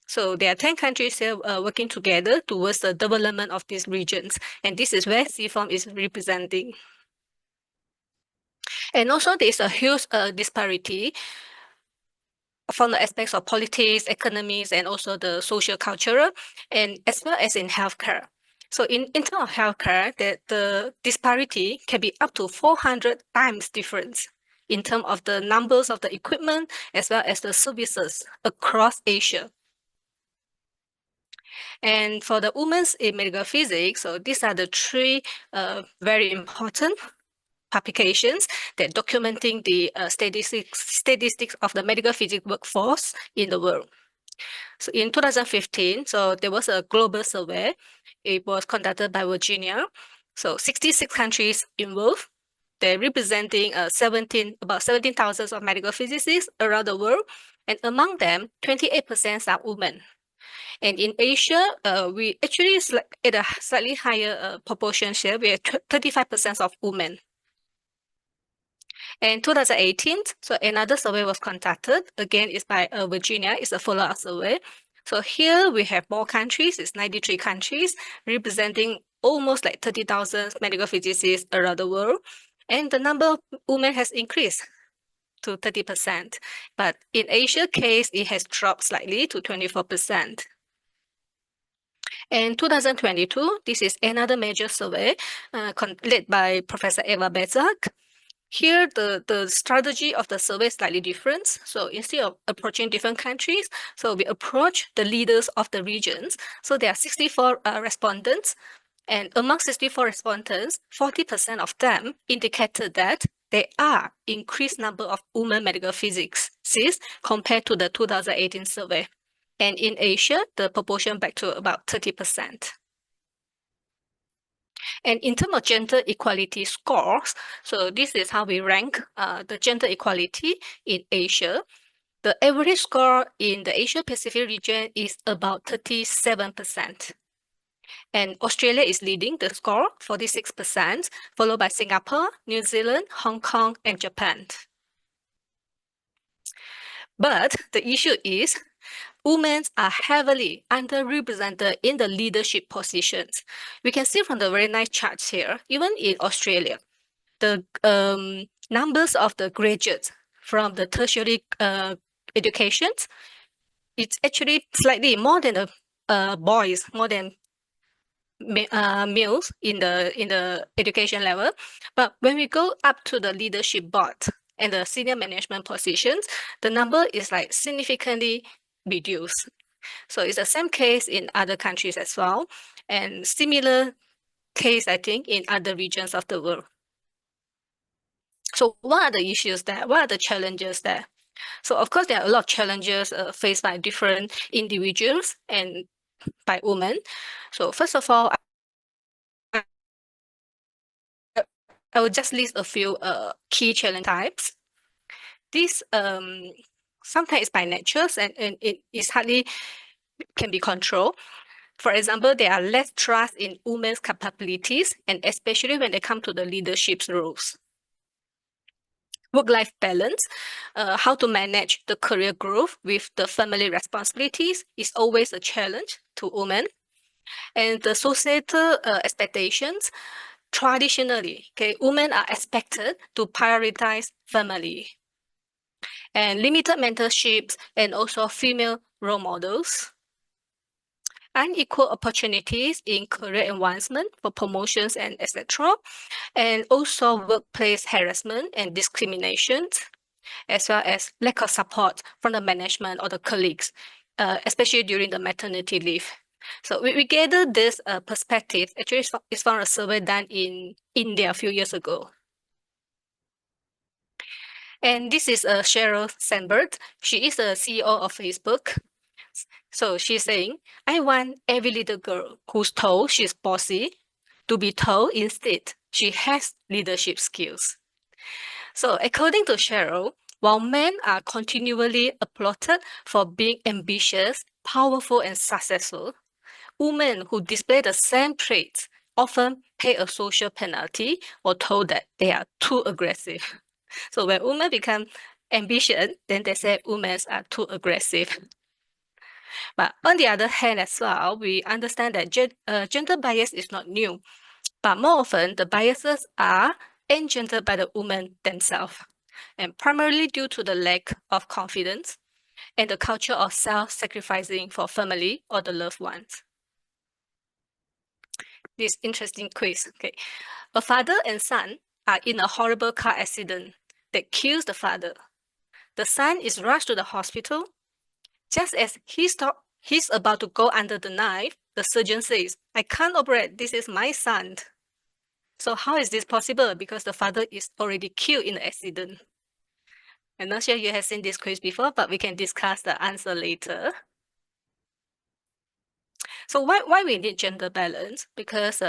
So there are 10 countries here working together towards the development of these regions. And this is where CFOM is representing. And also there's a huge disparity from the aspects of politics, economies, and also the social cultural, and as well as in healthcare. So in terms of healthcare, the disparity can be up to 400 times difference in terms of the numbers of the equipment as well as the services across Asia. And for the women's in medical physics, so these are the three very important publications that documenting the statistics of the medical physics workforce in the world. So in 2015, so there was a global survey. It was conducted by Virginia. So 66 countries involved. They're representing about 17,000 of medical physicists around the world. And among them, 28% are women. And in Asia, we actually at a slightly higher proportion share. We have 35% of women. In 2018, so another survey was conducted. Again, it's by Virginia. It's a follow-up survey. So here we have more countries. It's 93 countries, representing almost like 30,000 medical physicists around the world. And the number of women has increased to 30%. But in Asia case, it has dropped slightly to 24%. In 2022, this is another major survey led by Professor Eva Bezak. Here, the strategy of the survey is slightly different. So instead of approaching different countries, so we approach the leaders of the regions. So there are 64 respondents, and among 64 respondents, 40% of them indicated that there are increased number of women medical physicists compared to the 2018 survey. And in Asia, the proportion back to about 30%. And in terms of gender equality scores, so this is how we rank the gender equality in Asia. The average score in the Asia Pacific region is about 37%. And Australia is leading the score, 46%, followed by Singapore, New Zealand, Hong Kong, and Japan. But the issue is women are heavily underrepresented in the leadership positions. We can see from the very nice charts here, even in Australia, the numbers of the graduates from the tertiary education, it's actually slightly more than the boys, more than males in the education level. But when we go up to the leadership board and the senior management positions, the number is like significantly reduced. So it's the same case in other countries as well, and similar case, I think, in other regions of the world. So what are the issues there? What are the challenges there? So of course, there are a lot of challenges faced by different individuals, and by women. So first of all, I will just list a few key challenge types. This sometimes is by nature and it is hardly can be controlled. For example, there are less trust in women's capabilities, and especially when they come to the leadership roles. Work-life balance, how to manage the career growth with the family responsibilities is always a challenge to women. And the societal expectations, traditionally, okay, women are expected to prioritize family. And limited mentorships and also female role models. Unequal opportunities in career advancement for promotions and etc. And also workplace harassment and discrimination, as well as lack of support from the management or the colleagues, especially during the maternity leave. So we gathered this perspective. Actually, it's from a survey done in India a few years ago. And this is Sheryl Sandberg. She is the CEO of Facebook. So she's saying, I want every little girl who's told she's bossy to be told instead she has leadership skills. So according to Sheryl, while men are continually applauded for being ambitious, powerful, and successful, women who display the same traits often pay a social penalty or told that they are too aggressive. So when women become ambitious, then they say women are too aggressive. But on the other hand as well, we understand that gender bias is not new, but more often the biases are engendered by the women themselves, and primarily due to the lack of confidence and the culture of self-sacrificing for family or the loved ones. This interesting quiz. Okay, a father and son are in a horrible car accident that kills the father. The son is rushed to the hospital. Just as he's about to go under the knife, the surgeon says, I can't operate, this is my son. So how is this possible? Because the father is already killed in the accident. I'm not sure you have seen this quiz before, but we can discuss the answer later. So why we need gender balance? Because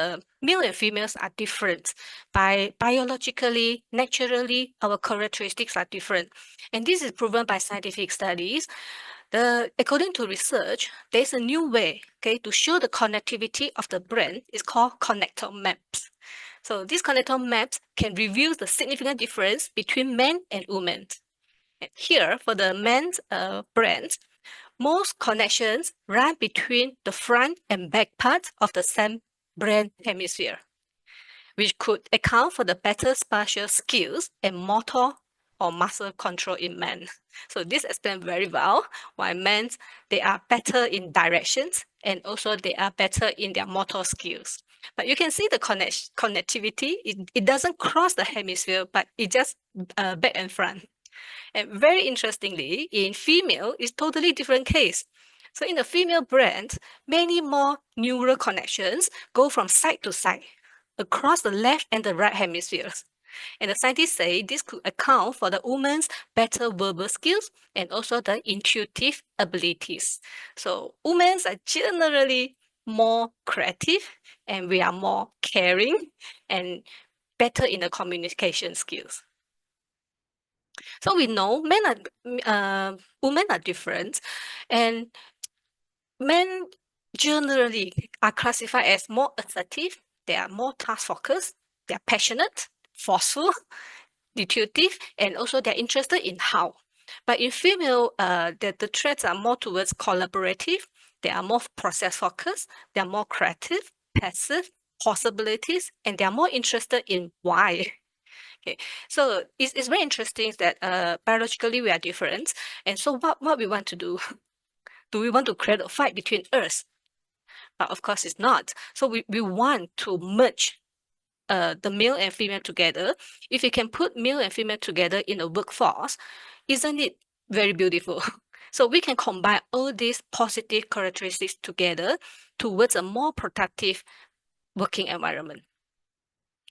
male and females are different. Biologically, naturally, our characteristics are different. And this is proven by scientific studies. According to research, there's a new way, okay, to show the connectivity of the brain. It's called connector maps. So these connector maps can reveal the significant difference between men and women. And here, for the men's brain, most connections run between the front and back part of the same brain hemisphere, which could account for the better spatial skills and motor or muscle control in men. So this explains very well why men, they are better in directions and also they are better in their motor skills. But you can see the connectivity, it doesn't cross the hemisphere, but it just back and front. And very interestingly, in female, it's totally different case. So in the female brain, many more neural connections go from side to side across the left and the right hemispheres. And the scientists say this could account for the woman's better verbal skills and also the intuitive abilities. So women are generally more creative and we are more caring and better in the communication skills. So we know women are different, and men generally are classified as more assertive. They are more task focused. They are passionate, forceful, intuitive, and also they're interested in how. But in female, the traits are more towards collaborative. They are more process focused. They are more creative, passive, possibilities, and they are more interested in why. Okay, so it's very interesting that biologically we are different. And so what we want to do, do we want to create a fight between us? But of course it's not. So we want to merge the male and female together. If you can put male and female together in a workforce, isn't it very beautiful? So we can combine all these positive characteristics together towards a more productive working environment.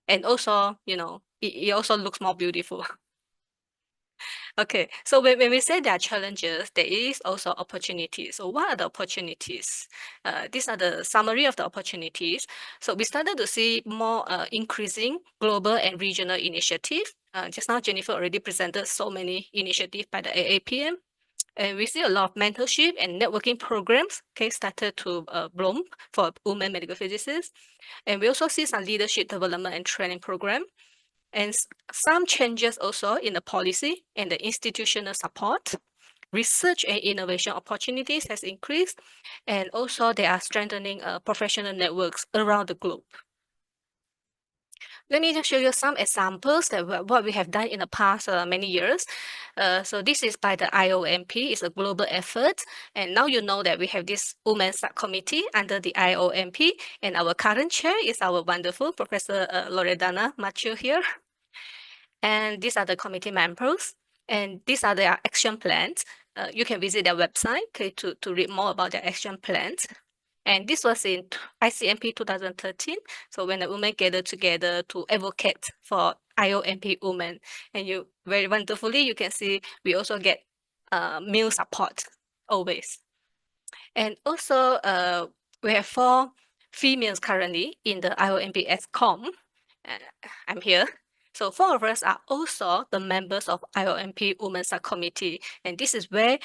And also, you know, it also looks more beautiful. Okay, so when we say there are challenges, there is also opportunities. So what are the opportunities? These are the summary of the opportunities. So we started to see more increasing global and regional initiative. Just now, Jennifer already presented so many initiatives by the AAPM. And we see a lot of mentorship and networking programs, okay, started to bloom for women medical physicists. And we also see some leadership development and training program. And some changes also in the policy and the institutional support. Research and innovation opportunities has increased, and also they are strengthening professional networks around the globe. Let me just show you some examples that what we have done in the past many years. So this is by the IOMP. It's a global effort. And now you know that we have this women's subcommittee under the IOMP. And our current chair is our wonderful Professor Loredana Marcu here. And these are the committee members. And these are their action plans. You can visit their website, okay, to read more about their action plans. And this was in ICMP 2013. So when the women gathered together to advocate for IOMP women. And you very wonderfully, you can see we also get male support always. And also we have 4 females currently in the IOMP ESCOM. I'm here. So 4 of us are also the members of IOMP Women's Subcommittee. And this is where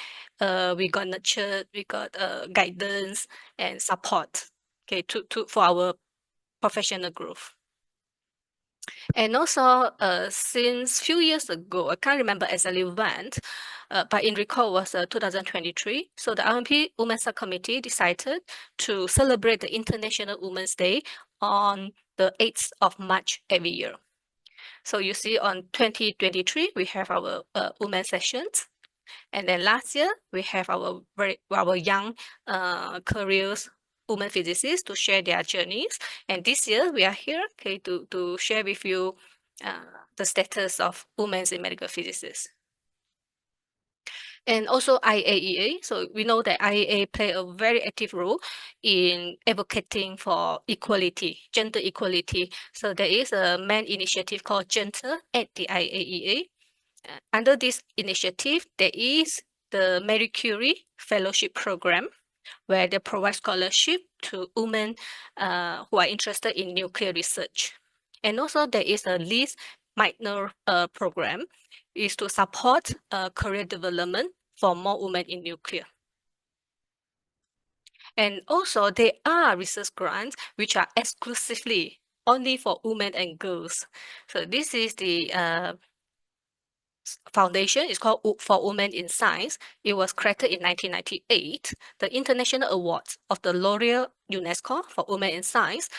we got nurtured, we got guidance and support, okay, for our professional growth. And also, since few years ago, I can't remember exactly when, but in recall was 2023. So the IOMP Women's Subcommittee decided to celebrate the International Women's Day on the 8th of March every year. So you see on 2023, we have our women sessions. And then last year, we have our young careers women physicists to share their journeys. And this year, we are here, okay, to share with you the status of women in medical physicists. And also IAEA. So we know that IAEA play a very active role in advocating for equality, gender equality. So there is a main initiative called Gender at the IAEA. Under this initiative, there is the Marie Curie Fellowship Program, where they provide scholarship to women who are interested in nuclear research. And also there is a LEAS minor program, is to support career development for more women in nuclear. And also there are research grants which are exclusively only for women and girls. So this is the foundation. It's called For Women in Science. It was created in 1998. The International Awards of the L'Oreal UNESCO for Women in Science,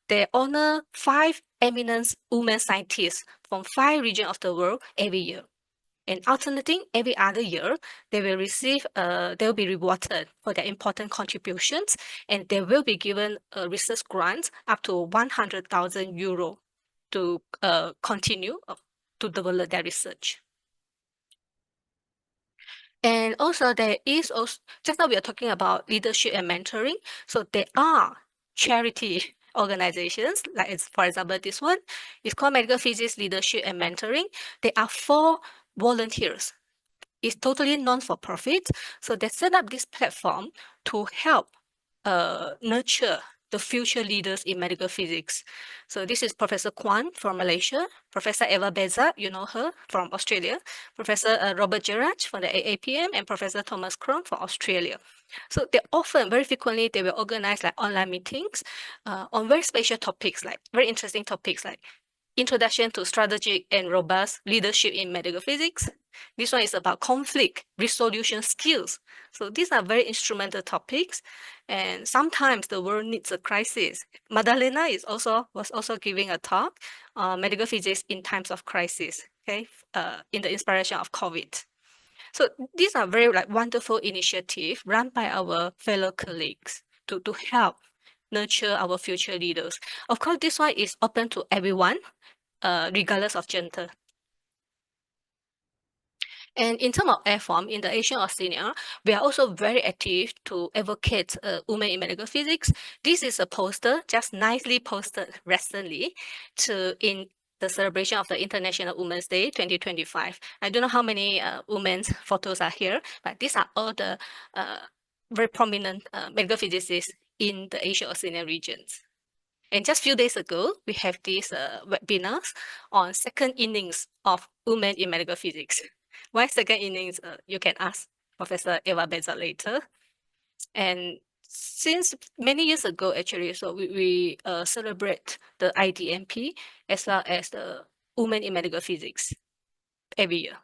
they honor 5 eminent women scientists from 5 regions of the world every year. And alternating every other year, they will receive, they will be rewarded for their important contributions, and they will be given a research grant up to 100,000 euro to continue to develop their research. And also there is also, just now we are talking about leadership and mentoring. So there are charity organizations, like for example, this one is called Medical Physics Leadership and Mentoring. There are 4 volunteers. It's totally non-for-profit. So they set up this platform to help nurture the future leaders in medical physics. So this is Professor Kwan from Malaysia, Professor Eva Bezak, you know her, from Australia, Professor Robert Gerard from the AAPM, and Professor Thomas Kron from Australia. So they often, very frequently, they will organize like online meetings on very special topics, like very interesting topics like Introduction to Strategic and Robust Leadership in Medical Physics. This one is about conflict resolution skills. So these are very instrumental topics, and sometimes the world needs a crisis. Madalena was also giving a talk on medical physics in times of crisis, okay, in the inspiration of COVID. So these are very like wonderful initiatives run by our fellow colleagues to help nurture our future leaders. Of course, this one is open to everyone, regardless of gender. And in terms of AFOM, in the Asian Oceania, we are also very active to advocate women in medical physics. This is a poster, just nicely posted recently in the celebration of the International Women's Day 2025. I don't know how many women's photos are here, but these are all the very prominent medical physicists in the Asia-Oceania regions. And just a few days ago, we have these webinars on second innings of women in medical physics. Why second innings? You can ask Professor Eva Bezak later. And since many years ago, actually, so we celebrate the IDMP as well as the Women in Medical Physics every year.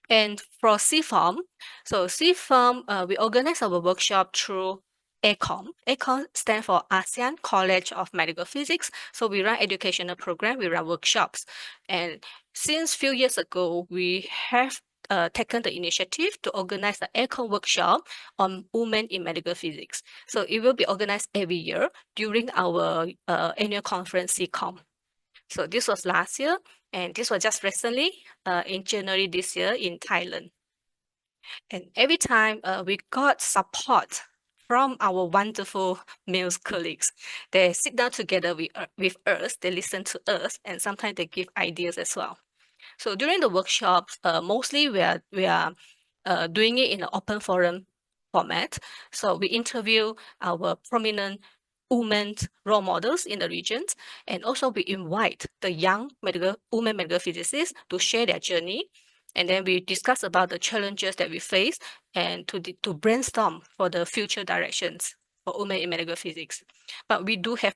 And for CFOM, so CFOM, we organize our workshop through AAPM. AAPM stands for ASEAN College of Medical Physics. So we run educational program, we run workshops. And since few years ago, we have taken the initiative to organize the AAPM workshop on women in medical physics. So it will be organized every year during our annual conference, CCOM. So this was last year, and this was just recently in January this year in Thailand. And every time we got support from our wonderful male colleagues. They sit down together with us, they listen to us, and sometimes they give ideas as well. So during the workshops, mostly we are doing it in an open forum format. So we interview our prominent women role models in the regions, and also we invite the young women medical physicists to share their journey. And then we discuss about the challenges that we face and to brainstorm for the future directions for women in medical physics. But we do have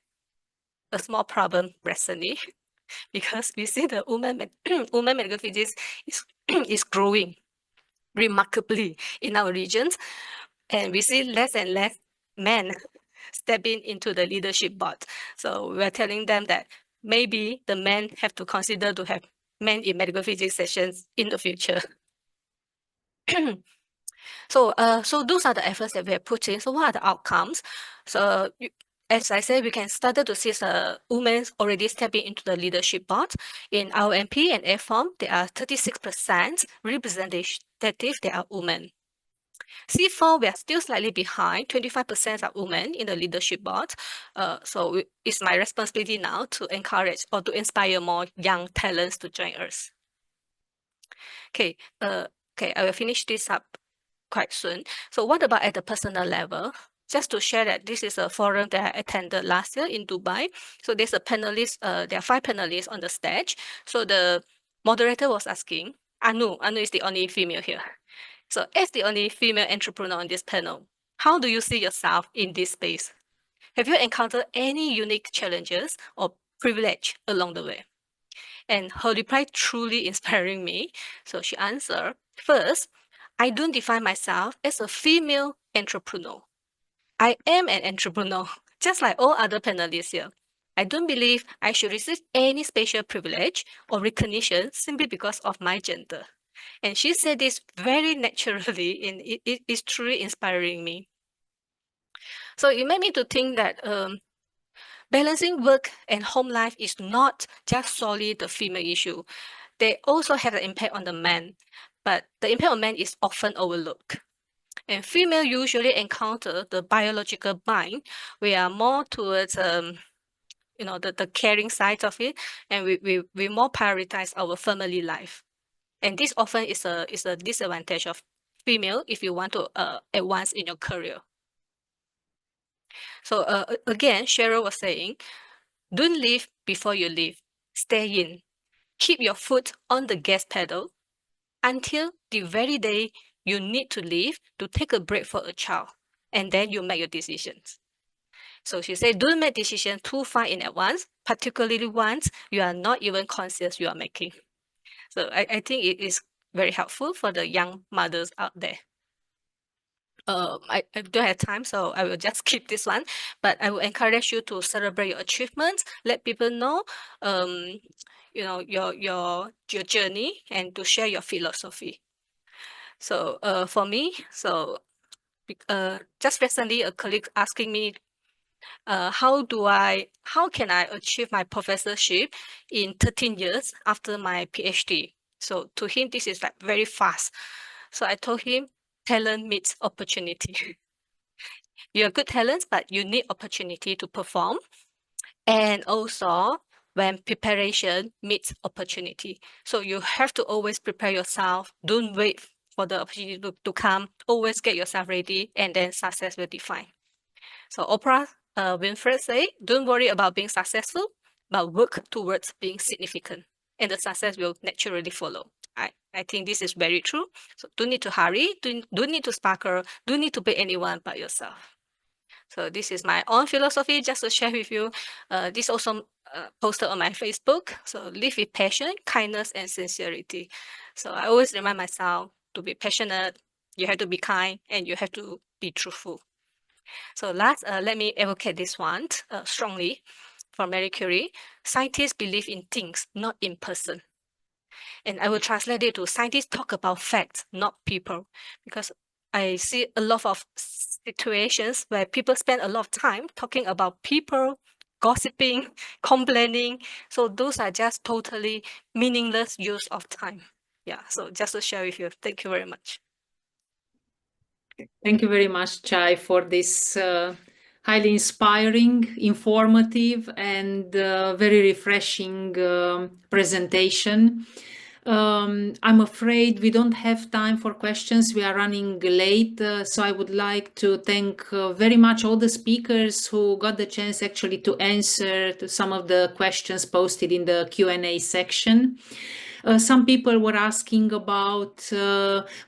a small problem recently because we see the women medical physics is growing remarkably in our regions, and we see less and less men stepping into the leadership board. So we're telling them that maybe the men have to consider to have men in medical physics sessions in the future. So those are the efforts that we have put in. So what are the outcomes? So as I said, we can start to see women already stepping into the leadership board. In IOMP and AAPM, there are 36% representative they are women. C4, we are still slightly behind, 25% are women in the leadership board. So it's my responsibility now to encourage or to inspire more young talents to join us. Okay, I will finish this up quite soon. So what about at the personal level? Just to share that this is a forum that I attended last year in Dubai. So there's a panelist, there are 5 panelists on the stage. So the moderator was asking, Anu is the only female here. So as the only female entrepreneur on this panel, how do you see yourself in this space? Have you encountered any unique challenges or privilege along the way? And her reply truly inspiring me. So she answered, first, I don't define myself as a female entrepreneur. I am an entrepreneur, just like all other panelists here. I don't believe I should receive any special privilege or recognition simply because of my gender. And she said this very naturally, and it is truly inspiring me. So it made me to think that balancing work and home life is not just solely the female issue. They also have an impact on the man, but the impact on men is often overlooked. And female usually encounter the biological bind. We are more towards the caring side of it, and we more prioritize our family life. And this often is a disadvantage of female if you want to advance in your career. So again, Cheryl was saying, don't leave before you leave. Stay in. Keep your foot on the gas pedal until the very day you need to leave to take a break for a child. And then you make your decisions. So she said, don't make decisions too far in advance, particularly ones you are not even conscious you are making. So I think it is very helpful for the young mothers out there. I don't have time, so I will just skip this one. But I will encourage you to celebrate your achievements, let people know, your journey, and to share your philosophy. So for me, just recently a colleague asking me, how can I achieve my professorship in 13 years after my PhD? So to him, this is like very fast. So I told him, talent meets opportunity. You're good talents, but you need opportunity to perform. And also, when preparation meets opportunity. So you have to always prepare yourself. Don't wait for the opportunity to come. Always get yourself ready, and then success will define. So Oprah Winfrey say, don't worry about being successful, but work towards being significant, and the success will naturally follow. I think this is very true. So don't need to hurry, don't need to sparkle, don't need to pay anyone but yourself. So this is my own philosophy, just to share with you. This also posted on my Facebook. So live with passion, kindness, and sincerity. So I always remind myself to be passionate, you have to be kind, and you have to be truthful. So last, let me advocate this one strongly for Marie Curie. Scientists believe in things, not in person. And I will translate it to scientists talk about facts, not people, because I see a lot of situations where people spend a lot of time talking about people, gossiping, complaining. So those are just totally meaningless use of time. Yeah, so just to share with you. Thank you very much. Thank you very much, Chai, for this highly inspiring, informative, and very refreshing presentation. I'm afraid we don't have time for questions. We are running late, so I would like to thank very much all the speakers who got the chance actually to answer to some of the questions posted in the Q&A section. Some people were asking about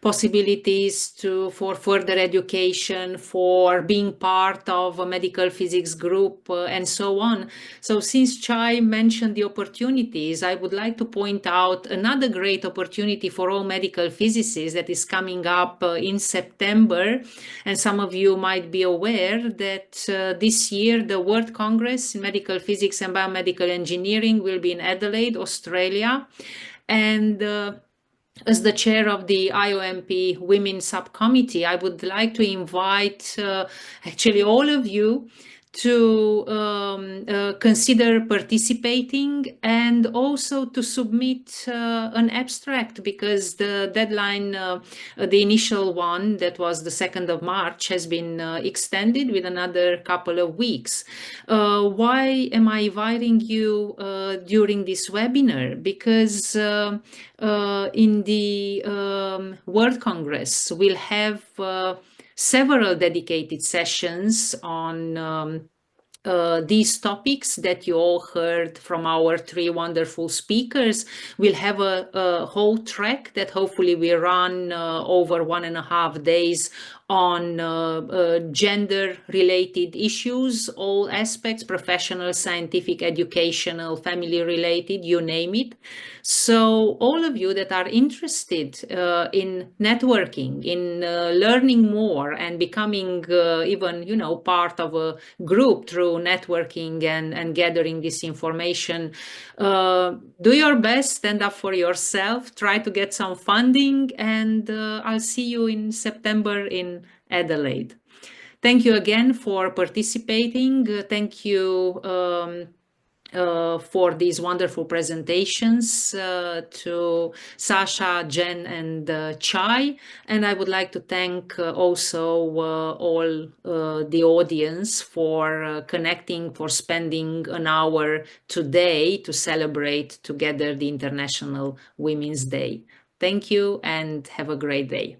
possibilities for further education, for being part of a medical physics group, and so on. So since Chai mentioned the opportunities, I would like to point out another great opportunity for all medical physicists that is coming up in September. And some of you might be aware that this year the World Congress in Medical Physics and Biomedical Engineering will be in Adelaide, Australia. And as the chair of the IOMP Women Subcommittee, I would like to invite actually all of you to consider participating and also to submit an abstract, because the deadline, the initial one that was the 2nd of March, has been extended with another couple of weeks. Why am I inviting you during this webinar? Because in the World Congress, we'll have several dedicated sessions on these topics that you all heard from our three wonderful speakers. We'll have a whole track that hopefully we run over 1.5 days on gender-related issues, all aspects, professional, scientific, educational, family-related, you name it. So all of you that are interested in networking, in learning more and becoming even, part of a group through networking and gathering this information, do your best, stand up for yourself, try to get some funding, and I'll see you in September in Adelaide. Thank you again for participating. Thank you for these wonderful presentations to Sasha, Jen, and Chai. And I would like to thank also all the audience for connecting, for spending an hour today to celebrate together the International Women's Day. Thank you and have a great day.